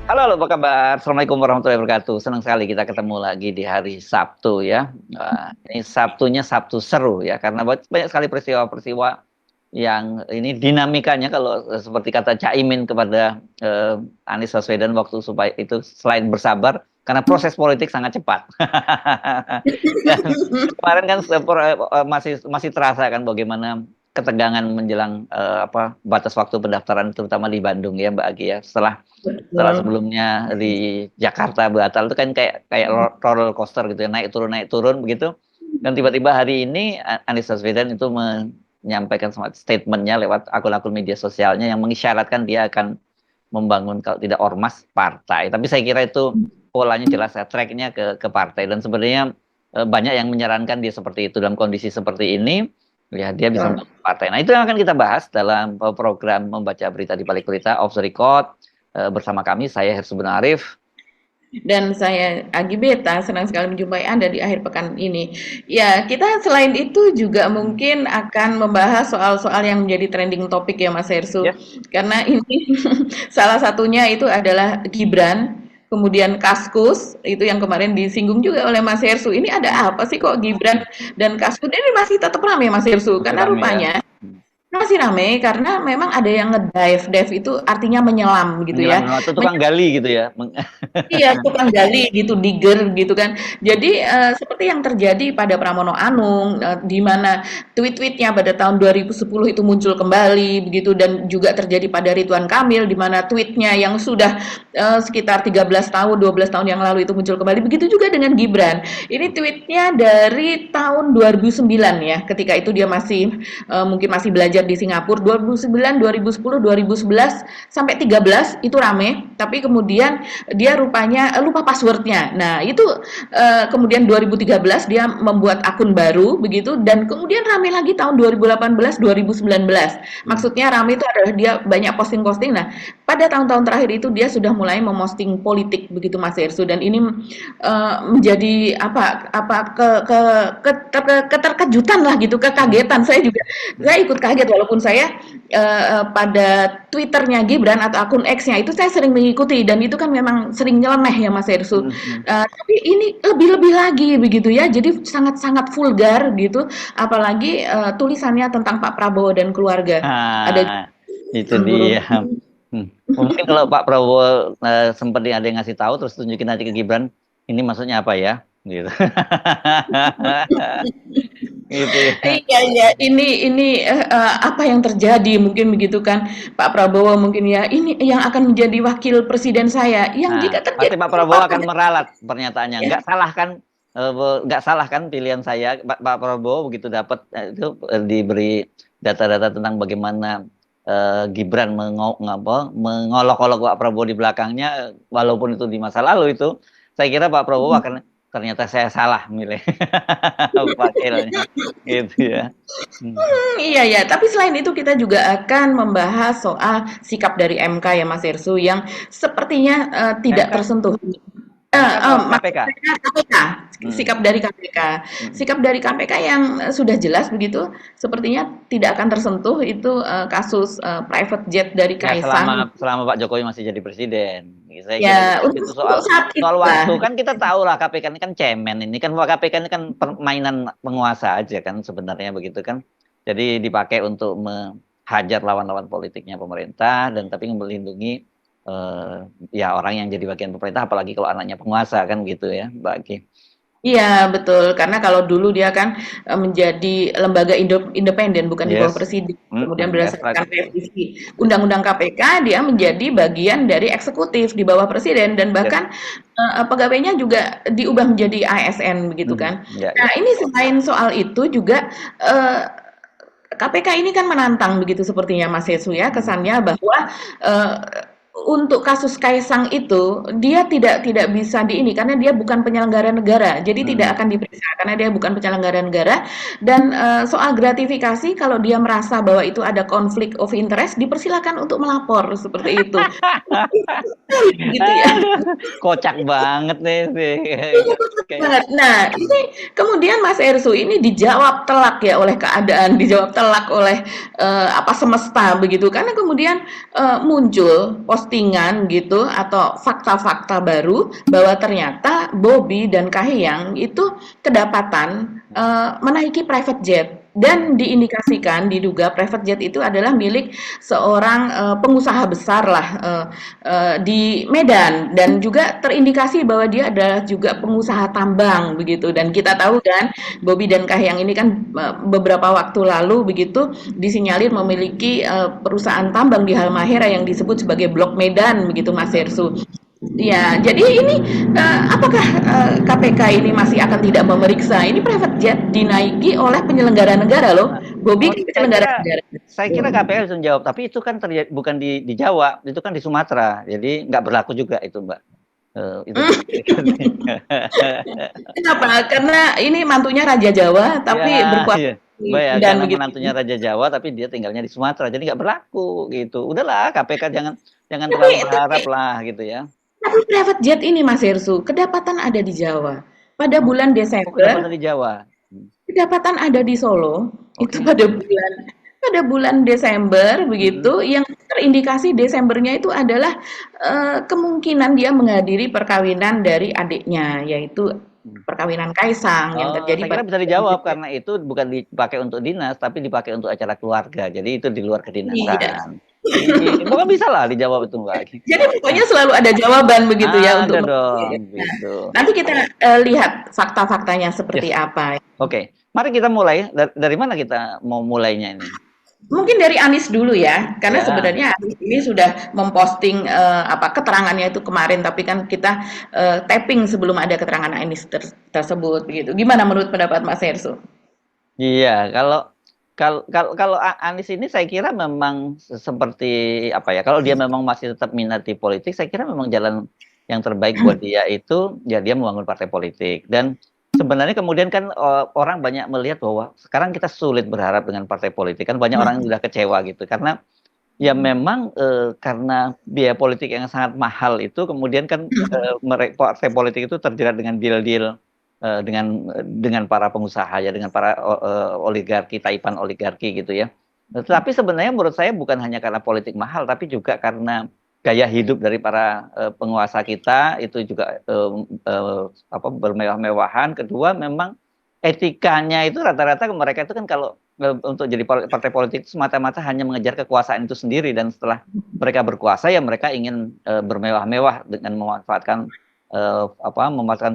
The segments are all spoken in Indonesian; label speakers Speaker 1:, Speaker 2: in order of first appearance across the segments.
Speaker 1: Halo, apa kabar? Assalamualaikum warahmatullahi wabarakatuh. Senang sekali kita ketemu lagi di hari Sabtu ya. Ini Sabtunya Sabtu seru ya, karena banyak sekali peristiwa-peristiwa yang ini dinamikanya kalau seperti kata Caimin kepada Anies Baswedan waktu supaya itu selain bersabar, karena proses politik sangat cepat. Dan kemarin kan masih masih terasa kan bagaimana ketegangan menjelang batas waktu pendaftaran terutama di Bandung ya Mbak Agi ya. Setelah
Speaker 2: Betul.
Speaker 1: sebelumnya di Jakarta Batal itu kan kayak roller coaster gitu ya, naik turun begitu. Dan tiba-tiba hari ini Anies Baswedan itu menyampaikan statementnya lewat akun-akun media sosialnya yang mengisyaratkan dia akan membangun kalau tidak ormas partai. Tapi saya kira itu polanya jelas ya, tracknya ke partai. Dan sebenarnya banyak yang menyarankan dia seperti itu dalam kondisi seperti ini. Ya, dia bisa
Speaker 2: Betul.
Speaker 1: membangun partai. Nah, itu yang akan kita bahas dalam program membaca berita di balik berita off the record bersama kami. Saya Hersubun Arif.
Speaker 2: Dan saya Agi Beta, senang sekali menjumpai Anda di akhir pekan ini. Ya, kita selain itu juga mungkin akan membahas soal-soal yang menjadi trending topik ya Mas Hersu.
Speaker 1: Ya,
Speaker 2: Karena ini salah satunya itu adalah Gibran, kemudian Kaskus, itu yang kemarin disinggung juga oleh Mas Hersu. Ini ada apa sih kok Gibran dan Kaskus ini masih tetap ramai Mas Hersu?
Speaker 1: masih
Speaker 2: Karena
Speaker 1: rame ya.
Speaker 2: rupanya masih rame karena memang ada yang ngedive, dive itu artinya menyelam gitu
Speaker 1: Menjelang
Speaker 2: ya.
Speaker 1: itu tukang gali gitu ya.
Speaker 2: Iya, tukang gali gitu, digger gitu kan. Jadi, seperti yang terjadi pada Pramono Anung, di mana tweet-tweet-nya pada tahun 2010 itu muncul kembali begitu dan juga terjadi pada Ridwan Kamil di mana tweet-nya yang sudah, sekitar 13 tahun, 12 tahun yang lalu itu muncul kembali. Begitu juga dengan Gibran. Ini tweet-nya dari tahun 2009 ya, ketika itu dia masih, mungkin masih belajar di Singapura. 2009, 2010, 2011, sampai 13 itu rame, tapi kemudian dia rupanya lupa passwordnya. Nah itu kemudian 2013 dia membuat akun baru begitu dan kemudian rame lagi tahun 2018 2019. Maksudnya rame itu adalah dia banyak posting-posting. Nah pada tahun-tahun terakhir itu dia sudah mulai memosting politik begitu Mas Ersu dan ini menjadi keterkejutan lah gitu, kekagetan. Saya ikut kaget walaupun saya pada Twitternya Gibran atau akun X-nya itu saya sering mengikuti dan itu kan memang sering nyeleneh ya Mas Ersu. Tapi ini lebih-lebih lagi begitu ya. Jadi sangat-sangat vulgar gitu. Apalagi tulisannya tentang Pak Prabowo dan keluarga. Ada
Speaker 1: Ah, itu dia.
Speaker 2: burung.
Speaker 1: Mungkin kalau Pak Prabowo sempat ada yang ngasih tahu terus tunjukin nanti ke Gibran, ini maksudnya apa ya? Gitu. Gitu ya.
Speaker 2: Iya iya, ini apa yang terjadi mungkin begitu kan Pak Prabowo mungkin ya ini yang akan menjadi wakil presiden saya yang
Speaker 1: Nah,
Speaker 2: jika
Speaker 1: pasti
Speaker 2: terjadi
Speaker 1: Pak Prabowo
Speaker 2: apa-apa
Speaker 1: akan meralat pernyataannya.
Speaker 2: ya.
Speaker 1: Nggak salah kan pilihan saya. Pak Prabowo begitu dapat itu diberi data-data tentang bagaimana Gibran mengolok-olok Pak Prabowo di belakangnya, walaupun itu di masa lalu itu, saya kira Pak Prabowo akan ternyata saya salah milih wakilnya, gitu ya. Hmm.
Speaker 2: Iya ya, tapi selain itu kita juga akan membahas soal sikap dari MK ya Mas Ersu yang sepertinya tidak
Speaker 1: MK,
Speaker 2: tersentuh.
Speaker 1: MK atau KPK?
Speaker 2: Maksudnya KPK,
Speaker 1: Hmm.
Speaker 2: sikap dari KPK.
Speaker 1: Hmm.
Speaker 2: Sikap dari KPK yang sudah jelas begitu, sepertinya tidak akan tersentuh itu kasus private jet dari
Speaker 1: Ya
Speaker 2: Kaisang.
Speaker 1: selama Pak Jokowi masih jadi presiden, saya kira
Speaker 2: Ya,
Speaker 1: itu
Speaker 2: untuk
Speaker 1: soal
Speaker 2: saat
Speaker 1: soal waktu
Speaker 2: itulah.
Speaker 1: kan kita tahu lah KPK ini kan cemen ini kan KPK ini kan permainan penguasa aja kan sebenarnya begitu kan, jadi dipakai untuk menghajar lawan-lawan politiknya pemerintah dan tapi melindungi eh, ya orang yang jadi bagian pemerintah apalagi kalau anaknya penguasa kan gitu ya bagi.
Speaker 2: Iya, betul. Karena kalau dulu dia kan menjadi lembaga independen, bukan di bawah
Speaker 1: Yes.
Speaker 2: presiden. Kemudian
Speaker 1: That's right.
Speaker 2: berdasarkan revisi Undang-Undang KPK, dia menjadi bagian dari eksekutif di bawah presiden dan
Speaker 1: Yes.
Speaker 2: bahkan pegawainya juga diubah menjadi ASN begitu kan.
Speaker 1: Ya,
Speaker 2: Nah,
Speaker 1: ya.
Speaker 2: ini selain soal itu juga KPK ini kan menantang begitu sepertinya Mas Yesu ya kesannya bahwa eh, untuk kasus Kaisang itu dia tidak bisa di ini karena dia bukan penyelenggara negara jadi tidak
Speaker 1: Hmm.
Speaker 2: akan diperiksa karena dia bukan penyelenggara negara dan soal gratifikasi kalau dia merasa bahwa itu ada konflik of interest dipersilakan untuk melapor seperti itu gitu ya.
Speaker 1: Aduh, kocak banget nih sih. Kayak
Speaker 2: Banget. Nah, ini kemudian Mas Ersu ini dijawab telak ya oleh keadaan, dijawab telak oleh semesta begitu. Karena kemudian muncul postingan gitu atau fakta-fakta baru bahwa ternyata Bobby dan Kahiyang itu kedapatan menaiki private jet dan diindikasikan diduga private jet itu adalah milik seorang pengusaha besar lah di Medan dan juga terindikasi bahwa dia adalah juga pengusaha tambang begitu dan kita tahu kan Bobby dan Kahiyang ini kan beberapa waktu lalu begitu disinyalir memiliki perusahaan tambang di Halmahera yang disebut sebagai Blok Medan begitu Mas Hersu. Ya, jadi ini apakah KPK ini masih akan tidak memeriksa? Ini private jet dinaiki oleh penyelenggara negara loh.
Speaker 1: Nah,
Speaker 2: Bobby
Speaker 1: oh,
Speaker 2: kan penyelenggara negara.
Speaker 1: saya kira KPK bisa menjawab, tapi itu kan terjadi bukan di Jawa, itu kan di Sumatera, jadi nggak berlaku juga itu, Mbak. Itu.
Speaker 2: Kenapa? Karena ini mantunya Raja Jawa,
Speaker 1: Ya,
Speaker 2: tapi berkuasa
Speaker 1: iya.
Speaker 2: di
Speaker 1: Mbak ya,
Speaker 2: Medan
Speaker 1: karena
Speaker 2: begitu.
Speaker 1: menantunya Raja Jawa, tapi dia tinggalnya di Sumatera, jadi nggak berlaku gitu. Udahlah, KPK jangan jangan
Speaker 2: Tapi,
Speaker 1: terlalu
Speaker 2: tapi
Speaker 1: berharap lah gitu ya.
Speaker 2: Tapi private jet ini Mas Hersu, kedapatan ada di Jawa. Pada
Speaker 1: Oh,
Speaker 2: bulan
Speaker 1: oh kedapatan
Speaker 2: Desember,
Speaker 1: di Jawa.
Speaker 2: kedapatan ada di Solo. Itu
Speaker 1: Oke.
Speaker 2: pada bulan Desember
Speaker 1: Mm-mm.
Speaker 2: begitu, yang terindikasi Desembernya itu adalah kemungkinan dia menghadiri perkawinan dari adiknya, yaitu perkawinan Kaisang yang
Speaker 1: Oh,
Speaker 2: terjadi
Speaker 1: saya
Speaker 2: pada
Speaker 1: kira bisa
Speaker 2: bulan
Speaker 1: dijawab
Speaker 2: Desember.
Speaker 1: karena itu bukan dipakai untuk dinas, tapi dipakai untuk acara keluarga. Jadi itu di luar
Speaker 2: Iya.
Speaker 1: kedinasan. Pokoknya bisa lah dijawab itu Mbak.
Speaker 2: Jadi pokoknya selalu ada jawaban begitu ya
Speaker 1: Ada
Speaker 2: untuk
Speaker 1: dong,
Speaker 2: memilih.
Speaker 1: gitu.
Speaker 2: Nanti kita lihat fakta-faktanya seperti
Speaker 1: Yes.
Speaker 2: apa.
Speaker 1: Oke, mari kita mulai. Dari mana kita mau mulainya ini?
Speaker 2: Mungkin dari Anies dulu ya, karena
Speaker 1: Ya,
Speaker 2: sebenarnya Anies ini sudah memposting apa keterangannya itu kemarin, tapi kan kita tapping sebelum ada keterangan Anies tersebut begitu. Gimana menurut pendapat Mas Hersu?
Speaker 1: iya. Kalau Anies ini saya kira memang seperti apa ya? Kalau dia memang masih tetap minat di politik, saya kira memang jalan yang terbaik buat dia itu ya dia membangun partai politik. Dan sebenarnya kemudian kan orang banyak melihat bahwa sekarang kita sulit berharap dengan partai politik kan banyak orang yang sudah kecewa gitu karena ya memang karena biaya politik yang sangat mahal itu kemudian kan partai politik itu terjerat dengan deal-deal dengan para pengusaha ya dengan para oligarki taipan oligarki gitu ya. Tetapi sebenarnya menurut saya bukan hanya karena politik mahal tapi juga karena gaya hidup dari para penguasa kita itu juga apa bermewah-mewahan. Kedua memang etikanya itu rata-rata mereka itu kan kalau untuk jadi partai politik semata-mata hanya mengejar kekuasaan itu sendiri dan setelah mereka berkuasa ya mereka ingin bermewah-mewah dengan memanfaatkan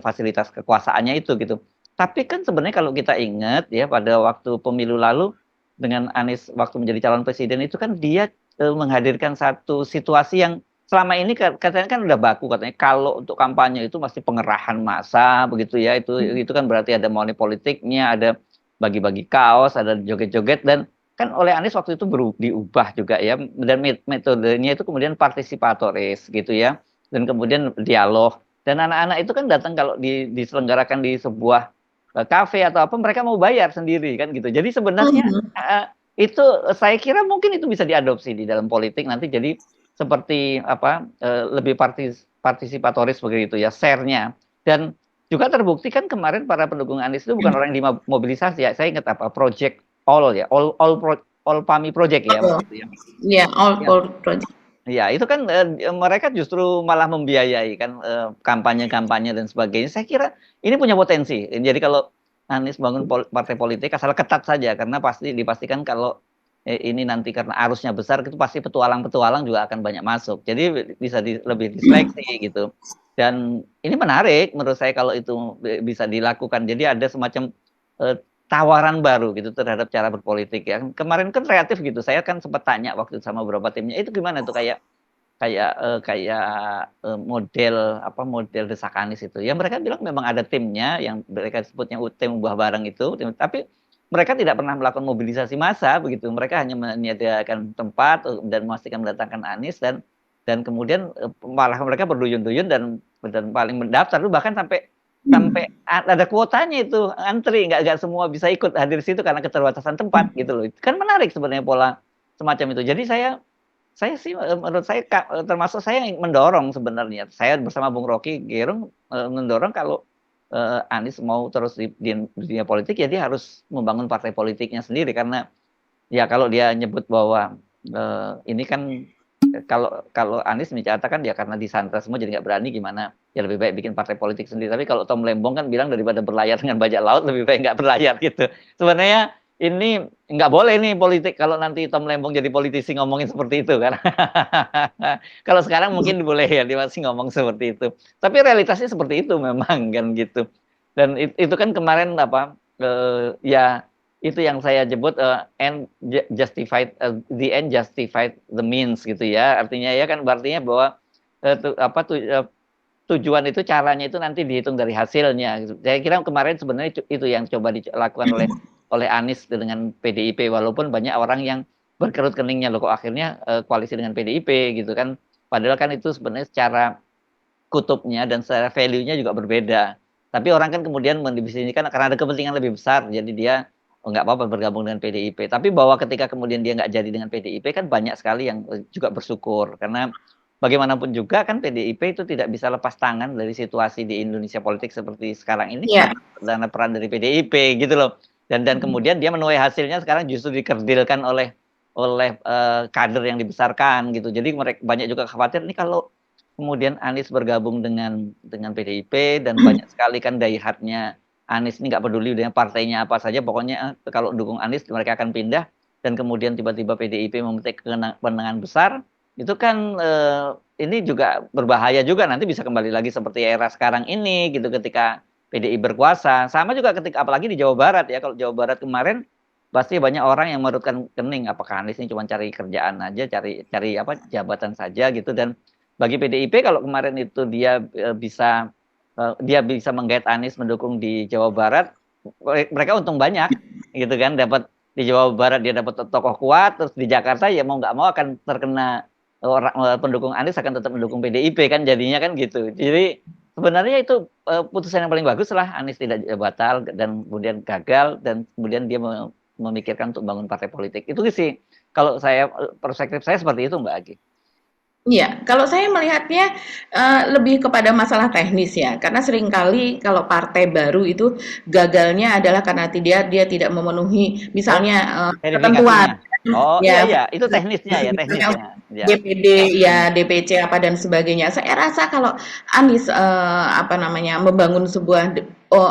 Speaker 1: fasilitas kekuasaannya itu gitu. Tapi kan sebenarnya kalau kita ingat ya pada waktu pemilu lalu dengan Anies waktu menjadi calon presiden itu kan dia menghadirkan satu situasi yang selama ini katanya kan udah baku katanya kalau untuk kampanye itu masih pengerahan massa begitu ya itu kan berarti ada money politiknya ada bagi-bagi kaos, ada joget-joget dan kan oleh Anies waktu itu diubah juga ya dan metodenya itu kemudian partisipatoris gitu ya dan kemudian dialog dan anak-anak itu kan datang kalau diselenggarakan di sebuah kafe atau apa mereka mau bayar sendiri kan gitu jadi sebenarnya itu saya kira mungkin itu bisa diadopsi di dalam politik nanti jadi seperti apa lebih partisipatoris begitu ya share-nya dan juga terbukti kan kemarin para pendukung Anies itu bukan orang yang dimobilisasi ya. Saya ingat apa? Project All ya. All Pami Project ya
Speaker 2: Oh,
Speaker 1: waktu itu ya.
Speaker 2: ya, all
Speaker 1: Ya.
Speaker 2: for project.
Speaker 1: Ya, itu kan mereka justru malah membiayai kan kampanye-kampanye dan sebagainya. Saya kira ini punya potensi. Jadi kalau Anies bangun partai politik asal ketat saja karena pasti dipastikan kalau ini nanti karena arusnya besar itu pasti petualang-petualang juga akan banyak masuk. Jadi bisa lebih diseleksi gitu. Dan ini menarik menurut saya kalau itu bisa dilakukan. Jadi ada semacam eh, tawaran baru gitu terhadap cara berpolitik ya. Kemarin kan kreatif gitu. Saya kan sempat tanya waktu itu sama beberapa timnya itu gimana tuh kayak kayak model apa model Desak Anies itu. Ya mereka bilang memang ada timnya yang mereka sebutnya tim buah bareng itu, tapi mereka tidak pernah melakukan mobilisasi massa begitu. Mereka hanya menyediakan tempat dan memastikan mendatangkan Anies dan kemudian malah mereka berduyun-duyun dan paling mendaftar itu bahkan sampai sampai ada kuotanya itu antri nggak semua bisa ikut hadir situ karena keterbatasan tempat gitu loh. Kan menarik sebenarnya pola semacam itu. Jadi saya sih menurut saya termasuk saya yang mendorong sebenarnya. Saya bersama Bung Rocky Gerung mendorong kalau Anies mau terus di dunia politik ya dia harus membangun partai politiknya sendiri karena ya kalau dia nyebut bahwa ini kan kalau kalau Anies mencatatkan ya karena disandra semua jadi nggak berani gimana, ya lebih baik bikin partai politik sendiri. Tapi kalau Tom Lembong kan bilang daripada berlayar dengan bajak laut lebih baik nggak berlayar gitu. Sebenarnya ini nggak boleh nih politik kalau nanti Tom Lembong jadi politisi ngomongin seperti itu kan. Kalau sekarang mungkin boleh ya dia masih ngomong seperti itu. Tapi realitasnya seperti itu memang kan gitu. Dan itu kan kemarin apa ya itu yang saya sebut end justified the end justified the means gitu ya. Artinya ya kan artinya bahwa tujuan itu caranya itu nanti dihitung dari hasilnya gitu. Saya kira kemarin sebenarnya itu yang coba dilakukan oleh Anies dengan PDIP walaupun banyak orang yang berkerut keningnya loh kok akhirnya koalisi dengan PDIP gitu kan. Padahal kan itu sebenarnya secara kutubnya dan secara value-nya juga berbeda. Tapi orang kan kemudian mendefinisikan karena ada kepentingan lebih besar, jadi dia nggak apa-apa bergabung dengan PDIP. Tapi bahwa ketika kemudian dia nggak jadi dengan PDIP kan banyak sekali yang juga bersyukur. Karena bagaimanapun juga kan PDIP itu tidak bisa lepas tangan dari situasi di Indonesia politik seperti sekarang ini karena peran dari PDIP gitu loh. Dan kemudian dia menuai hasilnya sekarang justru dikerdilkan oleh kader yang dibesarkan gitu. Jadi mereka banyak juga khawatir nih kalau kemudian Anies bergabung dengan PDIP dan banyak sekali kan daihatnya Anies ini nggak peduli dengan partainya apa saja, pokoknya kalau dukung Anies mereka akan pindah dan kemudian tiba-tiba PDIP memetik kemenangan besar, itu kan ini juga berbahaya juga nanti bisa kembali lagi seperti era sekarang ini gitu ketika PDI berkuasa. Sama juga ketika apalagi di Jawa Barat ya, kalau Jawa Barat kemarin pasti banyak orang yang merutkan kening apakah Anies ini cuma cari kerjaan aja, cari apa jabatan saja gitu. Dan bagi PDIP kalau kemarin itu dia bisa menggait Anies mendukung di Jawa Barat, mereka untung banyak gitu kan, dapat di Jawa Barat dia dapat tokoh kuat, terus di Jakarta ya mau nggak mau akan terkena pendukung Anies akan tetap mendukung PDIP kan jadinya kan gitu. Jadi sebenarnya itu putusan yang paling bagus lah, Anies tidak batal dan kemudian gagal dan kemudian dia memikirkan untuk bangun partai politik. Itu sih kalau saya perspektif saya seperti itu Mbak Agi.
Speaker 2: Iya, kalau saya melihatnya lebih kepada masalah teknis ya, karena seringkali kalau partai baru itu gagalnya adalah karena dia tidak memenuhi misalnya ketentuan.
Speaker 1: Oh
Speaker 2: Ya,
Speaker 1: iya, itu teknisnya ya, teknisnya. Ya.
Speaker 2: DPD, ya DPC apa dan sebagainya. Saya rasa kalau Anies membangun sebuah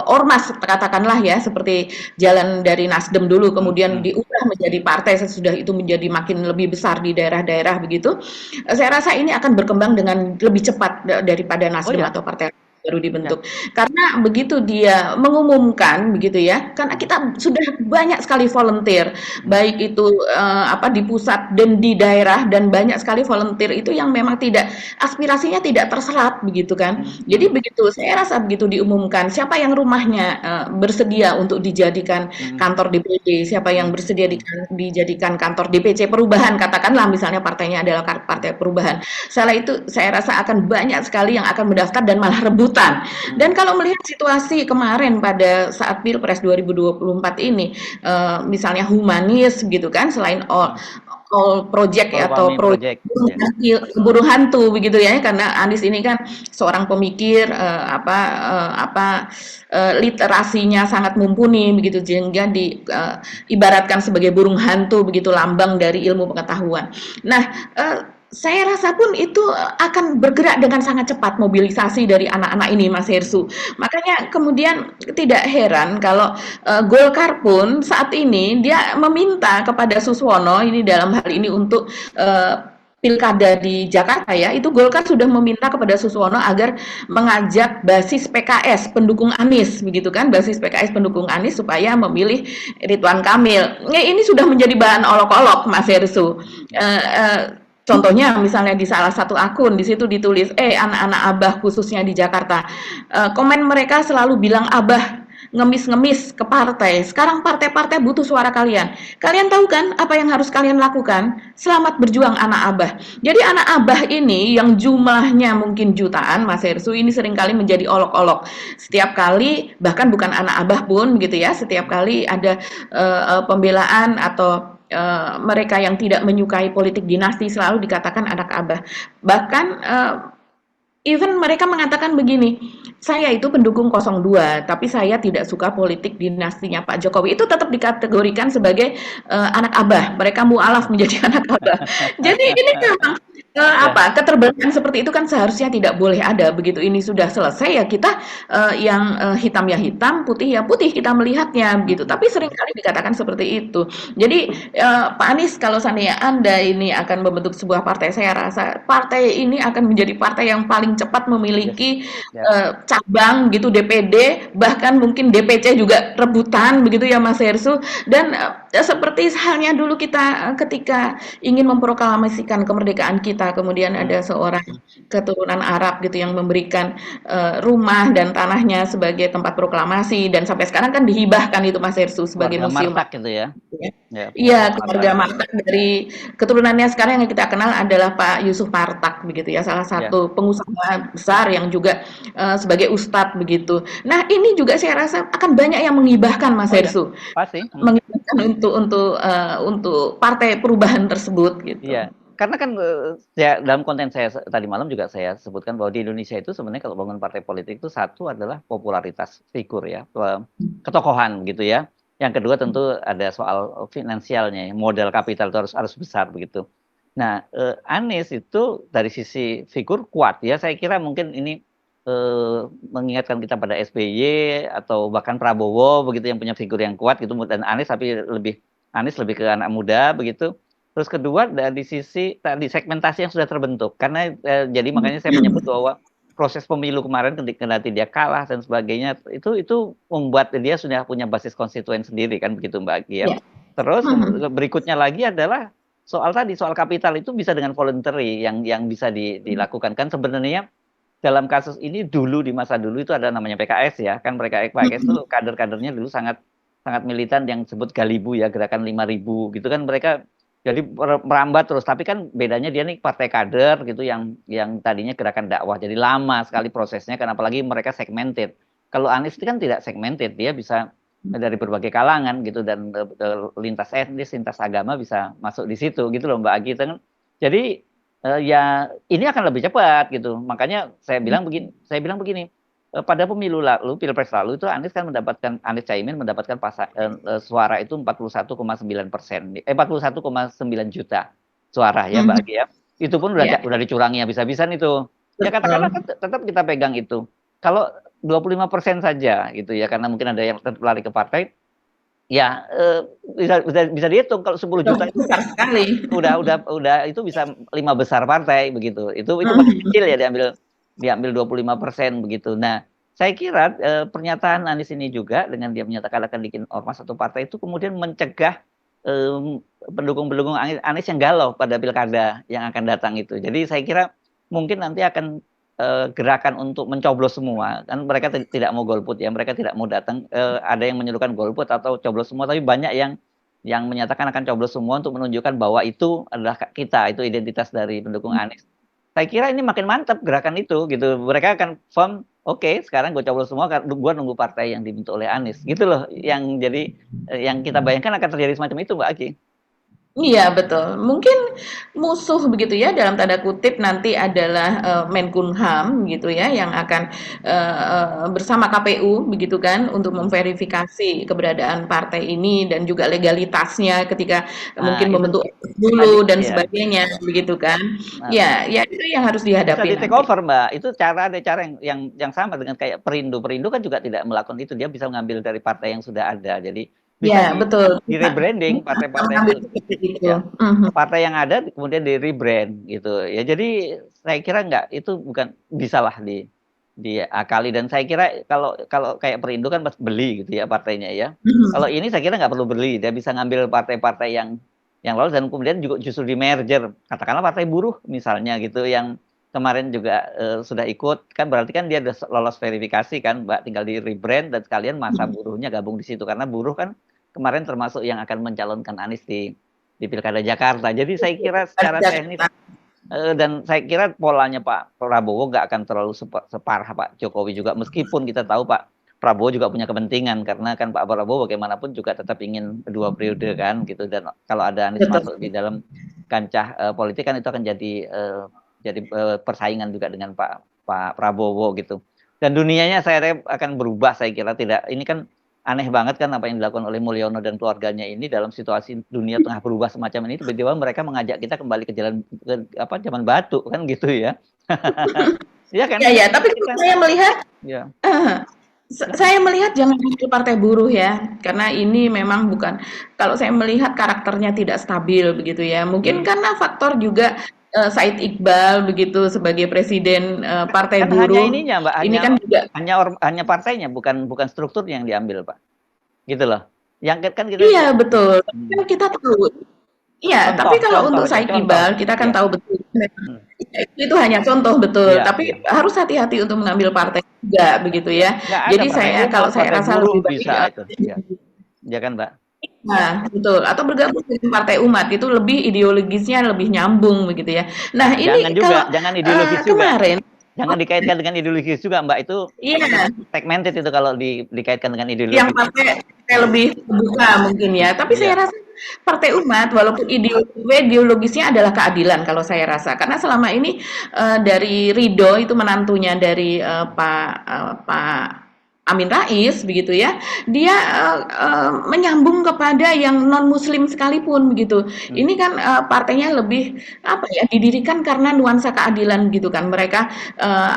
Speaker 2: ormas katakanlah ya seperti jalan dari Nasdem dulu kemudian diubah menjadi partai sesudah itu menjadi makin lebih besar di daerah-daerah begitu. Saya rasa ini akan berkembang dengan lebih cepat daripada Nasdem atau partai baru dibentuk. Karena begitu dia mengumumkan begitu ya, karena kita sudah banyak sekali volunteer, baik itu di pusat dan di daerah dan banyak sekali volunteer itu yang memang aspirasinya tidak terserap begitu kan. Jadi begitu saya rasa begitu diumumkan siapa yang rumahnya bersedia untuk dijadikan kantor DPD, siapa yang bersedia dijadikan kantor DPC Perubahan katakanlah misalnya partainya adalah Partai Perubahan. Saya rasa akan banyak sekali yang akan mendaftar dan malah rebutan. Dan kalau melihat situasi kemarin pada saat Pilpres 2024 ini, misalnya humanis gitu kan, selain all project atau project keburu hantu begitu ya, karena Anies ini kan seorang pemikir literasinya sangat mumpuni begitu sehingga ibaratkan sebagai burung hantu begitu lambang dari ilmu pengetahuan. Nah, saya rasa pun itu akan bergerak dengan sangat cepat mobilisasi dari anak-anak ini Mas Hersu. Makanya kemudian tidak heran kalau Golkar pun saat ini dia meminta kepada Suswono ini dalam hal ini untuk pilkada di Jakarta ya, itu Golkar sudah meminta kepada Suswono agar mengajak basis PKS pendukung Anies begitu kan, basis PKS pendukung Anies supaya memilih Ridwan Kamil. Ini sudah menjadi bahan olok-olok Mas Hersu. Contohnya misalnya di salah satu akun di situ ditulis anak-anak Abah khususnya di Jakarta, komen mereka selalu bilang Abah ngemis-ngemis ke partai. Sekarang partai-partai butuh suara kalian. Kalian tahu kan apa yang harus kalian lakukan? Selamat berjuang anak Abah. Jadi anak Abah ini yang jumlahnya mungkin jutaan, Mas Hersu, ini seringkali menjadi olok-olok. Setiap kali, bahkan bukan anak Abah pun gitu ya, setiap kali ada pembelaan atau mereka yang tidak menyukai politik dinasti selalu dikatakan anak Abah. Bahkan even mereka mengatakan begini, saya itu pendukung 02, tapi saya tidak suka politik dinastinya Pak Jokowi. Itu tetap dikategorikan sebagai anak Abah. Mereka mualaf menjadi anak Abah. Jadi ini memang
Speaker 1: Ya,
Speaker 2: Keterbelahan seperti itu kan seharusnya tidak boleh ada, begitu ini sudah selesai ya kita, hitam ya hitam, putih ya putih kita melihatnya begitu,
Speaker 1: mhm,
Speaker 2: tapi seringkali dikatakan seperti itu. Jadi, Pak Anies kalau seandainya Anda ini akan membentuk sebuah partai, saya rasa partai ini akan menjadi partai yang paling cepat
Speaker 1: yes,
Speaker 2: memiliki,
Speaker 1: ya,
Speaker 2: cabang gitu, DPD, bahkan mungkin DPC juga rebutan begitu ya Mas Hersu, dan, seperti halnya dulu kita, ketika ingin memproklamasikan kemerdekaan kita, kemudian
Speaker 1: mhm,
Speaker 2: ada seorang
Speaker 1: mhm,
Speaker 2: keturunan Arab gitu yang memberikan rumah dan tanahnya sebagai tempat proklamasi dan sampai sekarang kan dihibahkan itu Mas Hersu sebagai
Speaker 1: keluarga
Speaker 2: museum.
Speaker 1: Martak gitu ya, ya
Speaker 2: Iya,
Speaker 1: keluarga
Speaker 2: keluarga
Speaker 1: Martak,
Speaker 2: Martak dari keturunannya sekarang yang kita kenal adalah Pak Yusuf Martak begitu ya, salah
Speaker 1: ya,
Speaker 2: satu pengusaha besar yang juga sebagai ustadz begitu. Nah, ini juga saya rasa akan banyak yang menghibahkan Mas
Speaker 1: oh ya,
Speaker 2: Hersu,
Speaker 1: pasti,
Speaker 2: menghibahkan untuk partai perubahan tersebut gitu.
Speaker 1: iya, karena kan, ya dalam konten saya tadi malam juga saya sebutkan bahwa di Indonesia itu sebenarnya kalau bangun partai politik itu satu adalah popularitas figur ya, ketokohan gitu ya. Yang kedua tentu ada soal finansialnya ya, modal kapital itu harus besar begitu. Nah, Anies itu dari sisi figur kuat ya, saya kira mungkin ini, mengingatkan kita pada SBY atau bahkan Prabowo begitu yang punya figur yang kuat gitu dan Anies lebih ke anak muda begitu. Terus kedua dari sisi tadi segmentasi yang sudah terbentuk karena, jadi makanya saya menyebut bahwa proses pemilu kemarin kendati dia kalah dan sebagainya itu membuat dia sudah punya basis konstituen sendiri kan begitu Mbak Aki ya.
Speaker 2: Ya.
Speaker 1: Terus
Speaker 2: Mhm.
Speaker 1: berikutnya lagi adalah soal kapital itu bisa dengan voluntary yang bisa dilakukan kan sebenarnya dalam kasus ini dulu di masa dulu itu ada namanya PKS ya kan PKS itu kader-kadernya dulu sangat sangat militan yang disebut Galibu ya gerakan 5.000 gitu kan mereka jadi merambat terus, tapi kan bedanya dia nih partai kader gitu yang tadinya gerakan dakwah, jadi lama sekali prosesnya kan apalagi mereka segmented. Kalau Anies itu kan tidak segmented, dia bisa dari berbagai kalangan gitu dan lintas etnis, lintas agama bisa masuk di situ gitu loh Mbak Agi. Jadi ya ini akan lebih cepat gitu. Makanya saya bilang begini, pada pemilu lalu, pilpres lalu itu Anies Caimin mendapatkan suara itu 41,9%, 41,9 juta suara ya Mbak
Speaker 2: Mhm.
Speaker 1: Agi ya. Itu pun
Speaker 2: Ya,
Speaker 1: udah dicurangi habis-habisan itu. Ya katakanlah
Speaker 2: betul.
Speaker 1: tetap kita pegang itu. Kalau 25% saja gitu ya, karena mungkin ada yang tetap lari ke partai, ya bisa dihitung kalau 10
Speaker 2: Wah,
Speaker 1: juta itu
Speaker 2: besar sekali.
Speaker 1: udah itu bisa 5 besar partai begitu. Itu masih
Speaker 2: Mhm.
Speaker 1: kecil ya diambil 25% begitu. Nah, saya kira, pernyataan Anies ini juga dengan dia menyatakan akan bikin ormas atau partai itu kemudian mencegah, pendukung-pendukung Anies yang galau pada pilkada yang akan datang itu. Jadi saya kira mungkin nanti akan, gerakan untuk mencoblos semua, kan mereka tidak mau golput ya, mereka tidak mau datang, ada yang menyerukan golput atau coblos semua, tapi banyak yang menyatakan akan coblos semua untuk menunjukkan bahwa itu adalah kita, itu identitas dari pendukung Anies. Saya kira ini makin mantap gerakan itu gitu. Mereka akan firm, oke sekarang gue coblos semua, gue nunggu partai yang dibentuk oleh Anies. Gitu loh. Yang jadi yang kita bayangkan akan terjadi semacam itu Mbak Aki.
Speaker 2: Iya betul, mungkin musuh begitu ya dalam tanda kutip nanti adalah, Menkumham gitu ya yang akan, bersama KPU begitu kan untuk
Speaker 1: Mhm.
Speaker 2: memverifikasi keberadaan partai ini dan juga legalitasnya ketika
Speaker 1: Nah
Speaker 2: mungkin
Speaker 1: itu
Speaker 2: membentuk
Speaker 1: bisa
Speaker 2: dulu dan
Speaker 1: ya.
Speaker 2: sebagainya begitu kan.
Speaker 1: Nah,
Speaker 2: Ya ya itu yang harus
Speaker 1: bisa
Speaker 2: dihadapi
Speaker 1: di-take
Speaker 2: nanti.
Speaker 1: over Mbak, itu ada cara yang sama dengan kayak Perindo. Perindo kan juga tidak melakukan itu, dia bisa mengambil dari partai yang sudah ada. Jadi bisa
Speaker 2: Ya betul, bisa
Speaker 1: di-rebranding
Speaker 2: bisa
Speaker 1: partai-partai yang
Speaker 2: mengambil seperti itu.
Speaker 1: ya,
Speaker 2: Mhm.
Speaker 1: partai yang ada kemudian di-rebrand gitu. Ya jadi saya kira enggak, itu bukan bisalah diakali dan saya kira kalau kalau kayak Perindo kan beli gitu ya partainya ya. Kalau
Speaker 2: Mhm.
Speaker 1: ini saya kira nggak perlu beli, dia bisa ngambil partai-partai yang lolos dan kemudian juga justru di-merger. Katakanlah partai buruh misalnya gitu yang kemarin juga, sudah ikut, kan berarti kan dia udah lolos verifikasi kan Mbak, tinggal di-rebrand dan sekalian masa
Speaker 2: Mhm.
Speaker 1: buruhnya gabung di situ. Karena buruh kan kemarin termasuk yang akan mencalonkan Anies di Pilkada Jakarta. Jadi saya kira secara teknis, dan saya kira polanya Pak Prabowo nggak akan terlalu separah Pak Jokowi juga, meskipun kita tahu Pak Prabowo juga punya kepentingan, karena kan Pak Prabowo bagaimanapun juga tetap ingin 2 periode kan gitu, dan kalau ada Anies
Speaker 2: Betul.
Speaker 1: masuk di dalam kancah, politik kan itu akan jadi, persaingan juga dengan Pak Pak Prabowo gitu. Dan dunianya saya akan berubah saya kira, tidak ini kan aneh banget kan apa yang dilakukan oleh Mulyono dan keluarganya ini dalam situasi dunia tengah berubah semacam ini, tiba-tiba mereka mengajak kita kembali ke jalan apa zaman batu kan gitu ya. Iya kan?
Speaker 2: Ya, ya, tapi
Speaker 1: Ini
Speaker 2: kalau
Speaker 1: kan
Speaker 2: saya melihat,
Speaker 1: ya.
Speaker 2: eh, saya melihat jangan ambil partai buruh ya, karena ini memang bukan, kalau saya melihat karakternya tidak stabil begitu ya. Mungkin
Speaker 1: Hmm.
Speaker 2: karena faktor juga Said Iqbal begitu sebagai presiden Partai
Speaker 1: Kan hanya
Speaker 2: Buruh,
Speaker 1: ininya Mbak,
Speaker 2: ini kan juga,
Speaker 1: hanya partainya, bukan strukturnya yang diambil Pak. Gitu loh. Yang kan kita
Speaker 2: iya betul. Tapi kan
Speaker 1: hmm.
Speaker 2: kita tahu, iya. Tapi
Speaker 1: Contoh
Speaker 2: kalau
Speaker 1: contoh
Speaker 2: untuk
Speaker 1: aja,
Speaker 2: Said
Speaker 1: contoh.
Speaker 2: Iqbal kita kan
Speaker 1: Iya.
Speaker 2: tahu betul,
Speaker 1: Hmm.
Speaker 2: itu hanya contoh betul.
Speaker 1: Iya,
Speaker 2: Tapi
Speaker 1: iya.
Speaker 2: harus hati-hati untuk mengambil partai juga begitu
Speaker 1: Iya,
Speaker 2: ya.
Speaker 1: nggak ada
Speaker 2: Jadi
Speaker 1: partai
Speaker 2: kalau
Speaker 1: umat,
Speaker 2: saya
Speaker 1: partai
Speaker 2: rasa
Speaker 1: buruh
Speaker 2: lebih baik
Speaker 1: bisa itu. Ya, ya kan Mbak?
Speaker 2: nah, betul, atau bergabung dengan partai umat, itu lebih ideologisnya lebih nyambung begitu ya. Nah,
Speaker 1: Nah,
Speaker 2: ini kalau,
Speaker 1: jangan ideologis juga.
Speaker 2: kemarin
Speaker 1: Jangan dikaitkan dengan ideologis juga Mbak, itu
Speaker 2: iya,
Speaker 1: segmented itu kalau dikaitkan dengan
Speaker 2: yang
Speaker 1: ideologis.
Speaker 2: partai lebih terbuka mungkin ya, tapi saya
Speaker 1: Iya.
Speaker 2: rasa partai umat walaupun ideologisnya adalah keadilan kalau saya rasa. Karena selama ini, dari Ridho itu menantunya dari, Pak Amin Rais begitu ya, dia menyambung kepada yang non Muslim sekalipun begitu.
Speaker 1: Hmm.
Speaker 2: Ini kan partainya lebih apa ya, didirikan karena nuansa keadilan gitu kan. Mereka